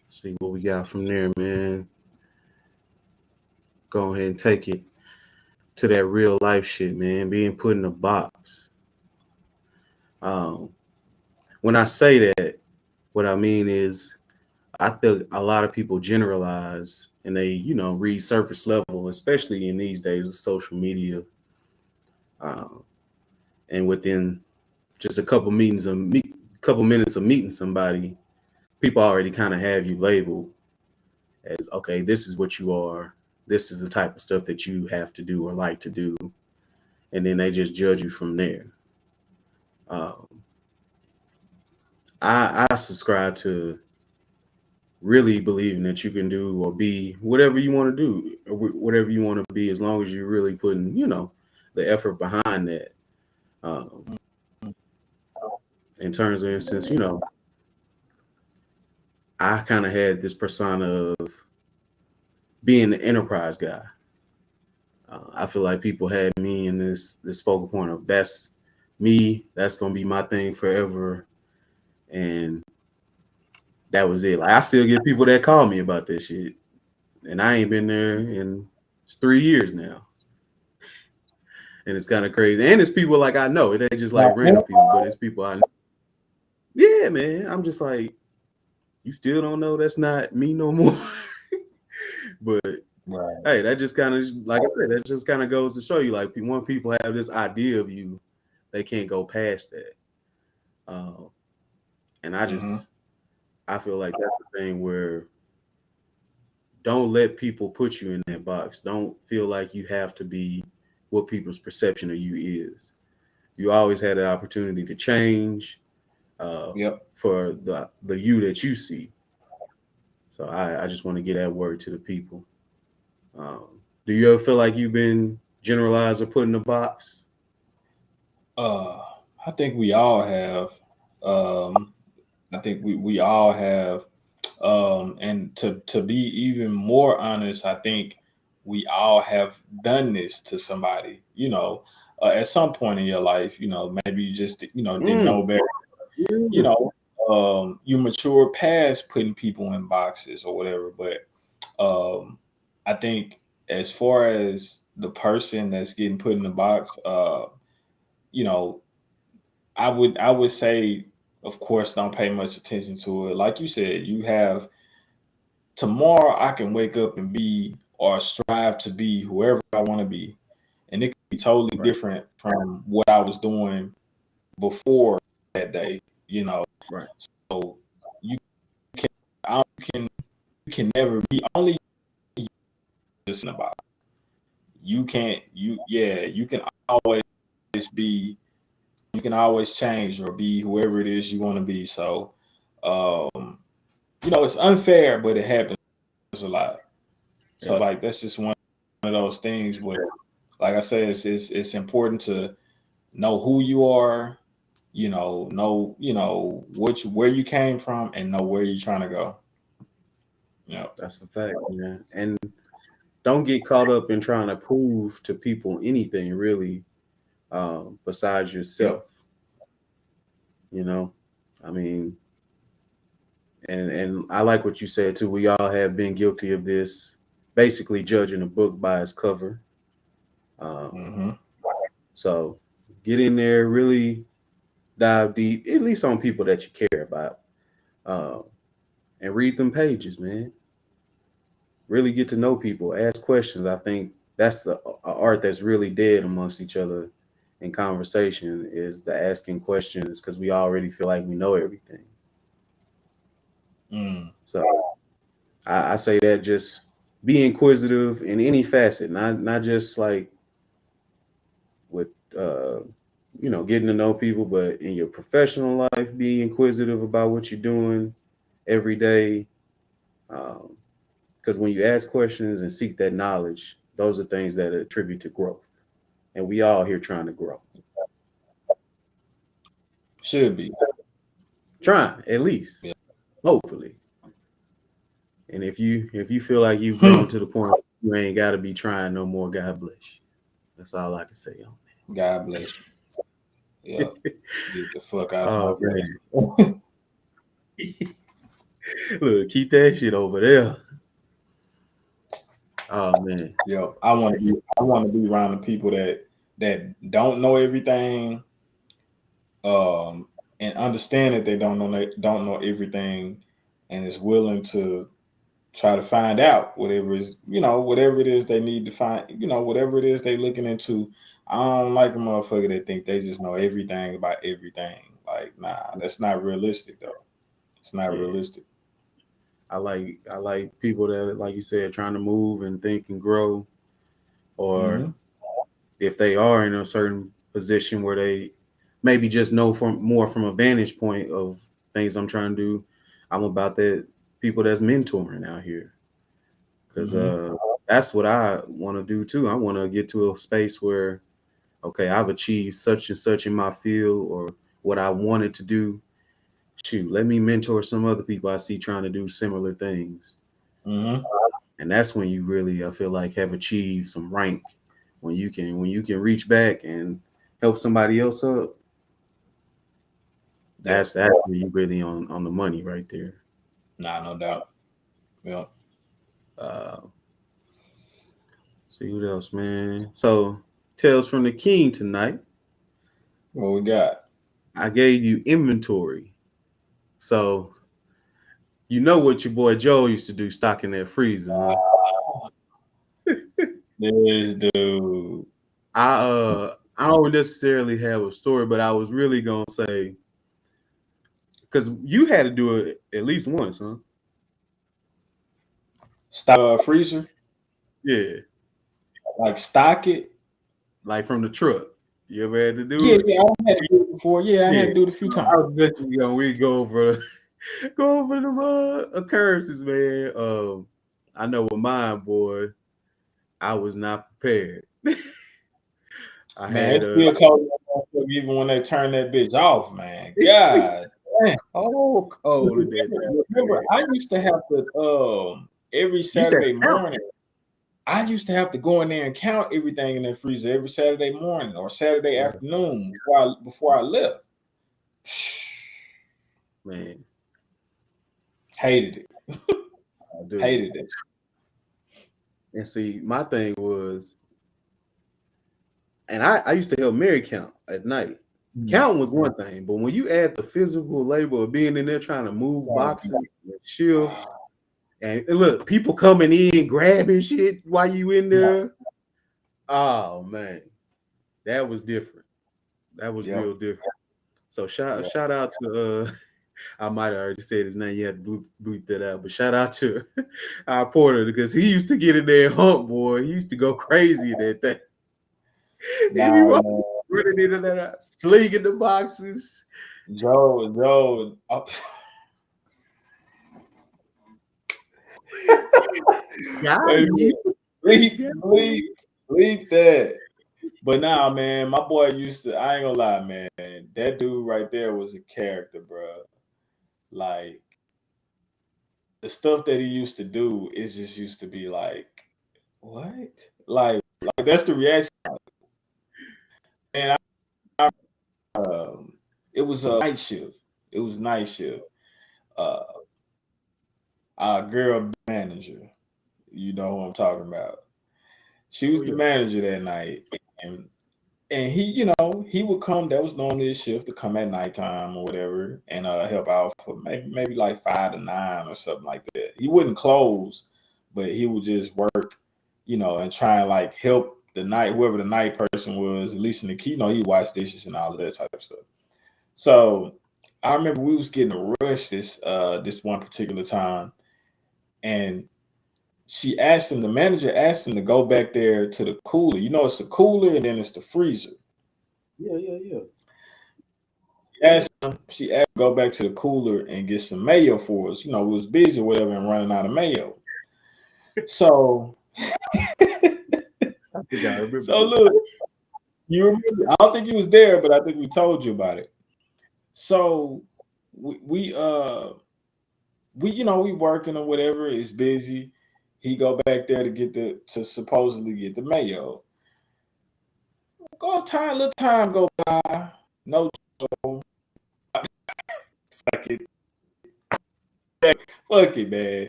Speaker 1: See what we got from there, man. Go ahead and take it to that real life shit, man. Being put in a box. When I say that, what I mean is I feel a lot of people generalize and they, read surface level, especially in these days of social media. And within just a couple minutes of meeting somebody, people already kind of have you labeled as, okay, this is what you are. This is the type of stuff that you have to do or like to do. And then they just judge you from there. I subscribe to really believing that you can do or be whatever you want to do, or whatever you want to be, as long as you're really putting, the effort behind that. Um, in terms of instance, I kind of had this persona of being the enterprise guy. I feel like people had me in this focal point of that's me, that's gonna be my thing forever, and that was it. Like I still get people that call me about this shit, and I ain't been there in it's 3 years now, and it's kind of crazy. And it's people like I know. It ain't just like random people, but it's people I know. Yeah, man. I'm just like, you still don't know that's not me no more. But
Speaker 2: Right.
Speaker 1: hey, that just kind of, like I said, that just kind of goes to show you, like, when people have this idea of you, they can't go past that. And I feel like that's the thing where don't let people put you in that box. Don't feel like you have to be what people's perception of you is. You always had the opportunity to change
Speaker 2: Yep.
Speaker 1: for the you that you see. So I just want to get that word to the people. Um, do you ever feel like you've been generalized or put in a box?
Speaker 2: Uh, I think we all have. Um, I think we all have. And to be even more honest, I think we all have done this to somebody. At some point in your life, maybe you just didn't
Speaker 1: Mm,
Speaker 2: know better. You
Speaker 1: mm,
Speaker 2: know, you mature past putting people in boxes or whatever. But I think as far as the person that's getting put in the box, you know, I would say, of course, don't pay much attention to it. Like you said, you have tomorrow. I can wake up and be or strive to be whoever I want to be, and it could be totally
Speaker 1: right,
Speaker 2: different from what I was doing before that day. You know,
Speaker 1: right.
Speaker 2: so you can you can you can never be only you just about. You can't you yeah you can always be you can always change or be whoever it is you want to be. So, um, it's unfair, but it happens a lot. So,
Speaker 1: Yeah,
Speaker 2: like, that's just one of those things where, like I said, it's important to know who you are, know where you came from, and know where you're trying to go. Yeah.
Speaker 1: that's a fact, man. And don't get caught up in trying to prove to people anything really, besides yourself.
Speaker 2: Yep.
Speaker 1: You know, I mean, and I like what you said too. We all have been guilty of this, basically judging a book by its cover. Um,
Speaker 2: Mm-hmm.
Speaker 1: so get in there, really dive deep, at least on people that you care about, um, and read them pages, man. Really get to know people, ask questions. I think that's the art that's really dead amongst each other in conversation is the asking questions because we already feel like we know everything.
Speaker 2: Mm.
Speaker 1: So I say that just be inquisitive in any facet, not just like with uh, getting to know people, but in your professional life, be inquisitive about what you're doing every day. Because when you ask questions and seek that knowledge, those are things that attribute to growth. And we all here trying to grow,
Speaker 2: Should be.
Speaker 1: trying at least,
Speaker 2: Yeah.
Speaker 1: hopefully. And if you feel like you've
Speaker 2: Hmm.
Speaker 1: grown to the point you ain't got to be trying no more, God bless you. That's all I can say on
Speaker 2: God bless you. Yeah.
Speaker 1: that.
Speaker 2: Get the fuck out of my
Speaker 1: Oh man,
Speaker 2: face.
Speaker 1: look, keep that shit over there. Oh man,
Speaker 2: Yo, I want to be around the people that don't know everything, um, and understand that they don't know everything, and is willing to try to find out whatever it is they need to find, whatever it is they looking into. I don't like a motherfucker that think they just know everything about everything. Like, nah, that's not realistic though. It's not
Speaker 1: yeah.
Speaker 2: realistic.
Speaker 1: I like people that, like you said, trying to move and think and grow, or
Speaker 2: Hmm.
Speaker 1: if they are in a certain position where they maybe just know from more from a vantage point of things I'm trying to do. I'm about that people that's mentoring out here because that's what I want to do too. I want to get to a space where, okay, I've achieved such and such in my field or what I wanted to do. Shoot, let me mentor some other people I see trying to do similar things. And that's when you really, I feel like, have achieved some rank when you can reach back and help somebody else up. That's when you really on the money right there.
Speaker 2: Nah, no doubt. Yeah.
Speaker 1: See what else, man. So Tales from the King tonight.
Speaker 2: What we got?
Speaker 1: I gave you inventory. So you know what your boy Joe used to do, stocking that freezer, huh?
Speaker 2: This dude.
Speaker 1: I don't necessarily have a story, but I was really gonna say because you had to do it at least once, huh?
Speaker 2: Stock freezer?
Speaker 1: Yeah,
Speaker 2: Like stock it?
Speaker 1: like from the truck. You ever had to do
Speaker 2: Yeah,
Speaker 1: it?
Speaker 2: yeah, I had to do it before. Yeah, I had to do it a few times.
Speaker 1: I was just we go over the occurrences, man. I know with mine, boy, I was not prepared. I
Speaker 2: Man,
Speaker 1: had
Speaker 2: it's still cold even when they turn that bitch off, man. God.
Speaker 1: oh cold in that.
Speaker 2: Remember, I used to have to every Saturday morning. I used to have to go in there and count everything in that freezer every Saturday morning or Saturday afternoon before I left.
Speaker 1: Man,
Speaker 2: Hated it.
Speaker 1: dude.
Speaker 2: Hated it.
Speaker 1: And see, my thing was, and I used to help Mary count at night. Counting was one thing, but when you add the physical labor of being in there trying to move boxes and shift, and look, people coming in grabbing shit while you in there. Oh man, that was different. That was real different. So shout out to I might have already said his name. You had to bleep that out, but shout out to our porter because he used to get in there and hump, boy. He used to go crazy in that thing. Running in and out, slinging the boxes.
Speaker 2: Joe. Leave that. But now, man, my boy used to, I ain't gonna lie, man. That dude right there was a character, bro. Like, the stuff that he used to do, it just used to be like, what? Like that's the reaction. And it was a night shift. It was night shift. Our girl manager, you know who I'm talking about. She was the manager that night, and he, he would come. That was normally his shift to come at nighttime or whatever, and help out for maybe like 5 to 9 or something like that. He wouldn't close, but he would just work, and try and like help the night, whoever the night person was, at least in the key. He washed dishes and all of that type of stuff. So I remember we was getting a rush this one particular time, and the manager asked him to go back there to the cooler. It's the cooler and then it's the freezer.
Speaker 1: Yeah.
Speaker 2: She asked him to go back to the cooler and get some mayo for us. We was busy or whatever and running out of mayo. So, so look, you remember, I don't think you was there, but I think we told you about it. So we working or whatever, it's busy. He go back there to supposedly get the mayo. Little time go by. No Joe. Fuck it, man.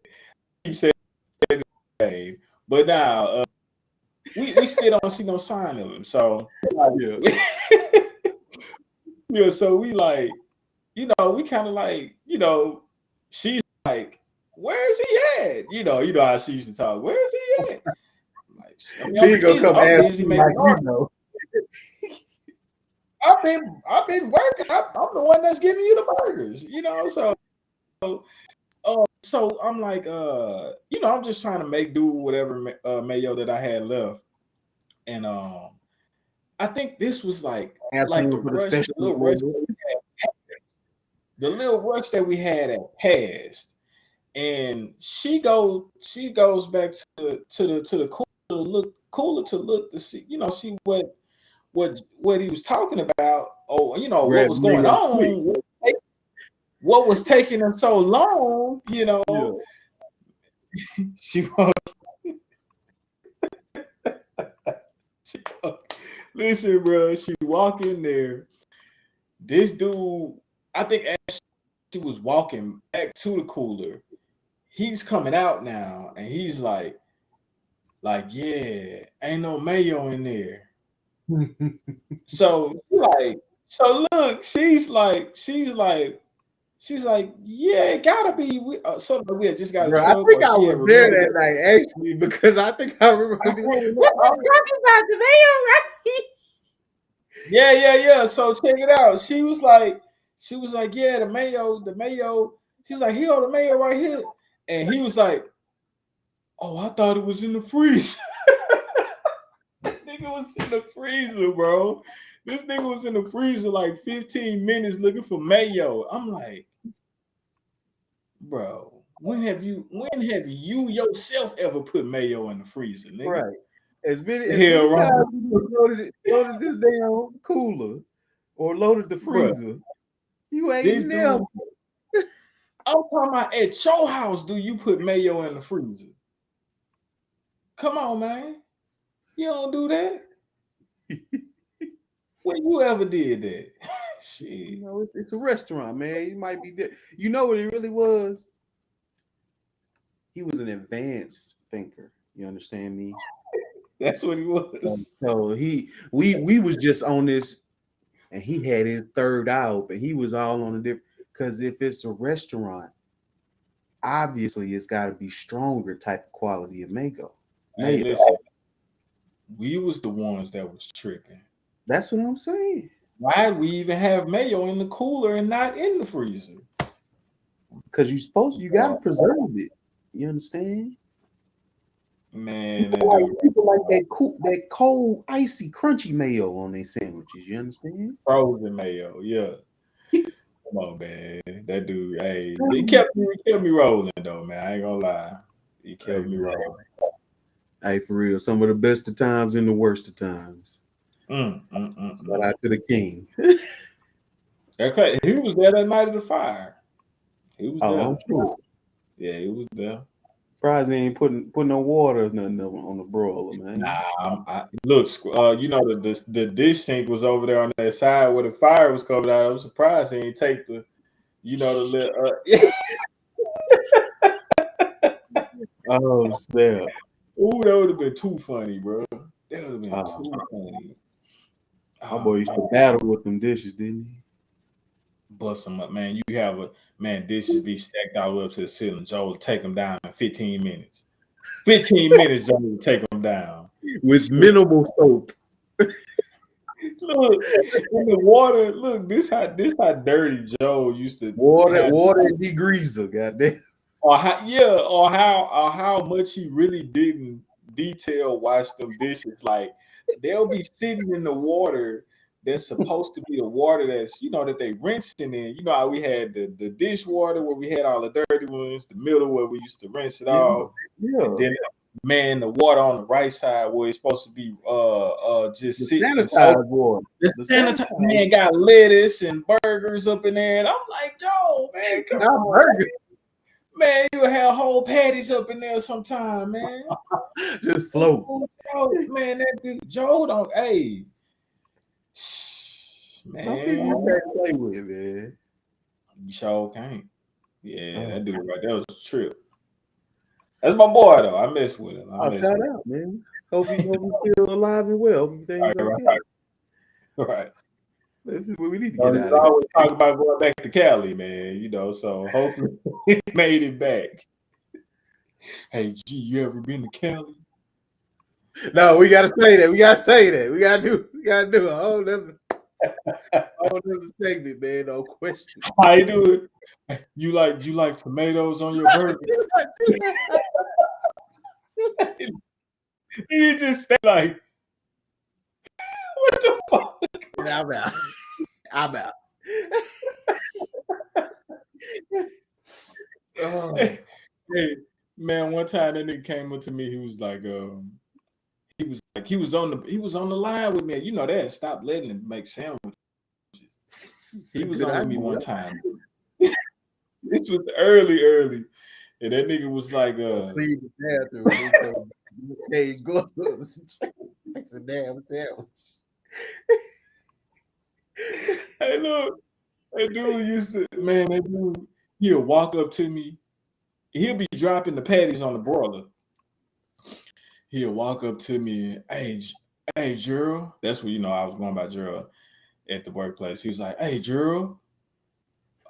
Speaker 2: Keep saying the name. But now we still don't see no sign of him. So so we like, we kind of like, she's like, where is he at? You know how she used to talk. Where is he at? Like,
Speaker 1: he gonna come ask me like,
Speaker 2: I've been working. I'm the one that's giving you the burgers. So I'm like, I'm just trying to make do with whatever mayo that I had left, and I think this was like the rush, the little rush. the little rush that we had at passed, and she goes back to the cooler to look to see, see what he was talking about, or what
Speaker 1: Grab
Speaker 2: was going
Speaker 1: mango quick.
Speaker 2: on, what was taking him so long,
Speaker 1: Yeah.
Speaker 2: she walked, listen, bro, she walk in there. This dude, I think as she was walking back to the cooler, he's coming out now, and he's yeah, ain't no mayo in there. So look, she's like, yeah, it gotta be. Something we had just got a
Speaker 1: Bro, I
Speaker 2: truck,
Speaker 1: think
Speaker 2: or
Speaker 1: I
Speaker 2: she had
Speaker 1: was there
Speaker 2: remembered.
Speaker 1: that night actually because I think I remember.
Speaker 3: What you talking about? The mayo, right?
Speaker 2: Yeah. So check it out. She was like, yeah, the mayo. She's like, here, the mayo right here, and he was like, oh, I thought it was in the freezer. Nigga was in the freezer, bro. This nigga was in the freezer like 15 minutes looking for mayo. I'm like, bro, when have you yourself ever put mayo in the freezer, nigga?
Speaker 1: Right. As many
Speaker 2: Hell,
Speaker 1: times you loaded this damn cooler or loaded the freezer, you
Speaker 2: this
Speaker 1: ain't
Speaker 2: dude,
Speaker 1: never.
Speaker 2: I'm talking about at your house, do you put mayo in the freezer? Come on, man. You don't do that. When you ever did that? Shit.
Speaker 1: You know, it's a restaurant, man. You might be there. You know what it really was? He was an advanced thinker. You understand me?
Speaker 2: That's what he was.
Speaker 1: So we was just on this, and he had his third eye open. He was all on a different. Because if it's a restaurant, obviously it's got to be stronger type of quality of mango.
Speaker 2: Hey, listen, we was the ones that was tripping.
Speaker 1: That's what I'm saying.
Speaker 2: Why did we even have mayo in the cooler and not in the freezer?
Speaker 1: Because you gotta preserve it. You understand?
Speaker 2: Man,
Speaker 1: People like that cold, icy, crunchy mayo on their sandwiches. You understand?
Speaker 2: frozen mayo, yeah. Come on, man. That dude, hey, he kept me rolling though, man. I ain't gonna lie. He kept me rolling.
Speaker 1: Hey, for real. Some of the best of times and the worst of times. Shout out to the king.
Speaker 2: Okay, he was there that night of the fire. He was there.
Speaker 1: I'm sure.
Speaker 2: Yeah, he was there.
Speaker 1: Surprised he ain't putting no water or nothing on the broiler, man.
Speaker 2: Nah, look, the dish sink was over there on that side where the fire was coming out. I'm surprised he didn't take the little.
Speaker 1: Oh snap!
Speaker 2: Ooh, that would have been too funny, bro. That would have been too funny.
Speaker 1: My boy used to battle with them dishes, didn't he?
Speaker 2: Bust them up, man. You have dishes be stacked all the way up to the ceiling. Joe will take them down in 15 minutes. 15 minutes, Joe will take them down
Speaker 1: with minimal soap.
Speaker 2: Look in the water. Look, this how dirty Joe used to
Speaker 1: water and degreaser. Goddamn.
Speaker 2: Or how much he really didn't detail wash them dishes. Like they'll be sitting in the water that's supposed to be the water that's that they rinsing in. You know how we had the dish water where we had all the dirty ones, the middle where we used to rinse it off.
Speaker 1: Yeah.
Speaker 2: And then the water on the right side where it's supposed to be just
Speaker 1: the
Speaker 2: sitting
Speaker 1: sanitized water.
Speaker 2: The sanitized man got lettuce and burgers up in there, and I'm like, Joe, man, come on, burgers. Man, you have whole patties up in there sometime, man.
Speaker 1: Just float.
Speaker 2: Man, that dude, Joe don't, hey. Man.
Speaker 1: Some people you can't play with, man.
Speaker 2: You sure can't. Yeah, that dude right there was a trip. That's my boy, though. I mess with him.
Speaker 1: Shout out, man. Hope he's still alive and well. Everything's okay.
Speaker 2: Right.
Speaker 1: This is what we need to get out of
Speaker 2: here. I always talk about going back to Cali, man. So hopefully he made it back. Hey, G, you ever been to Cali?
Speaker 1: No, we gotta say that. We gotta do a whole other segment, man. No question.
Speaker 2: How you do it? You like tomatoes on your burger? He just stay like, what the fuck?
Speaker 1: I'm out. Oh.
Speaker 2: Hey, man, one time that nigga came up to me, he was on the line with me. You know, they had stopped letting him make sandwiches. He was on with me one time. This was early. And that nigga was like,
Speaker 1: leave the bathroom. Hey, go fix a damn sandwich.
Speaker 2: hey, look, that dude used to, man, that dude, he'll walk up to me. He'll be dropping the patties on the broiler. He'll walk up to me and, hey, Gerald. That's what, I was going by Gerald at the workplace. He was like, hey, Gerald,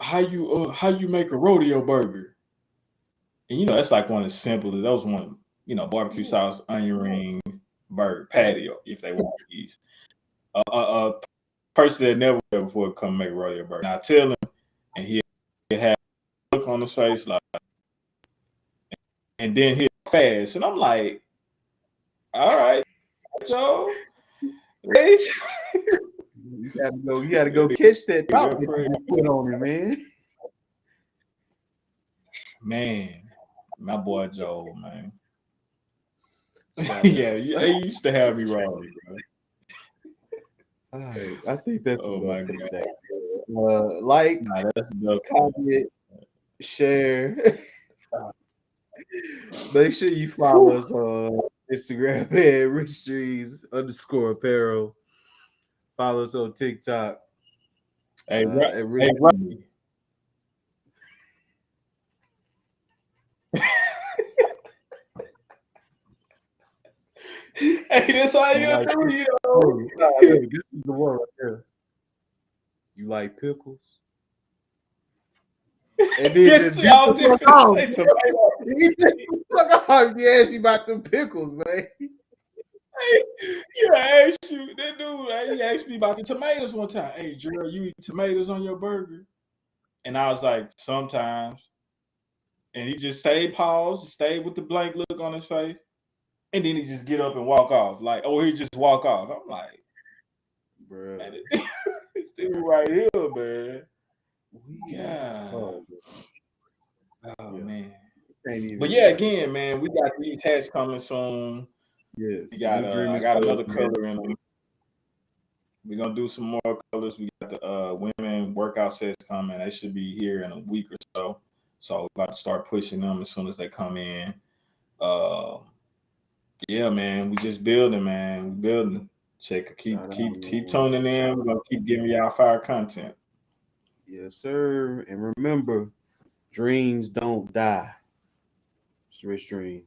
Speaker 2: how you make a rodeo burger? And, that's like one of the simplest. That was one, barbecue sauce, onion ring, burger, patio, if they want these. Person that never before come make a rodeo burger. Now I tell him, and he'll have a look on his face like, and then he'll fast. And I'm like, all right, Joe.
Speaker 1: You gotta go catch that top put on it, man.
Speaker 2: Man, my boy Joe, man. Yeah, they used to have me wrong, bro.
Speaker 1: I think that's
Speaker 2: my
Speaker 1: God. Like, comment, share. Make sure you follow us on Instagram at Rich Dreamzz _apparel. Follow us on TikTok.
Speaker 2: Hey, hey, that's how you do,
Speaker 1: This is the one right there. You like pickles? And then
Speaker 2: he asked
Speaker 1: you about them pickles, man.
Speaker 2: I asked you, that dude, he asked me about the tomatoes one time. Hey, Gerald, you eat tomatoes on your burger? And I was like, sometimes. And he just stayed with the blank look on his face. And then he just get up and walk off. Like, he just walk off. I'm like,
Speaker 1: bro,
Speaker 2: it's still right here, man. Yeah. Oh man. But yeah, again, man, we got these hats coming soon.
Speaker 1: Yes.
Speaker 2: We got I got another color in them. We're gonna do some more colors. We got the women workout sets coming. They should be here in a week or so. So we're about to start pushing them as soon as they come in. Yeah, man, we just building, man. We building. Check, keep tuning in. We're gonna keep giving y'all fire content.
Speaker 1: Yes, sir. And remember, dreams don't die. It's Rich Dreamzz.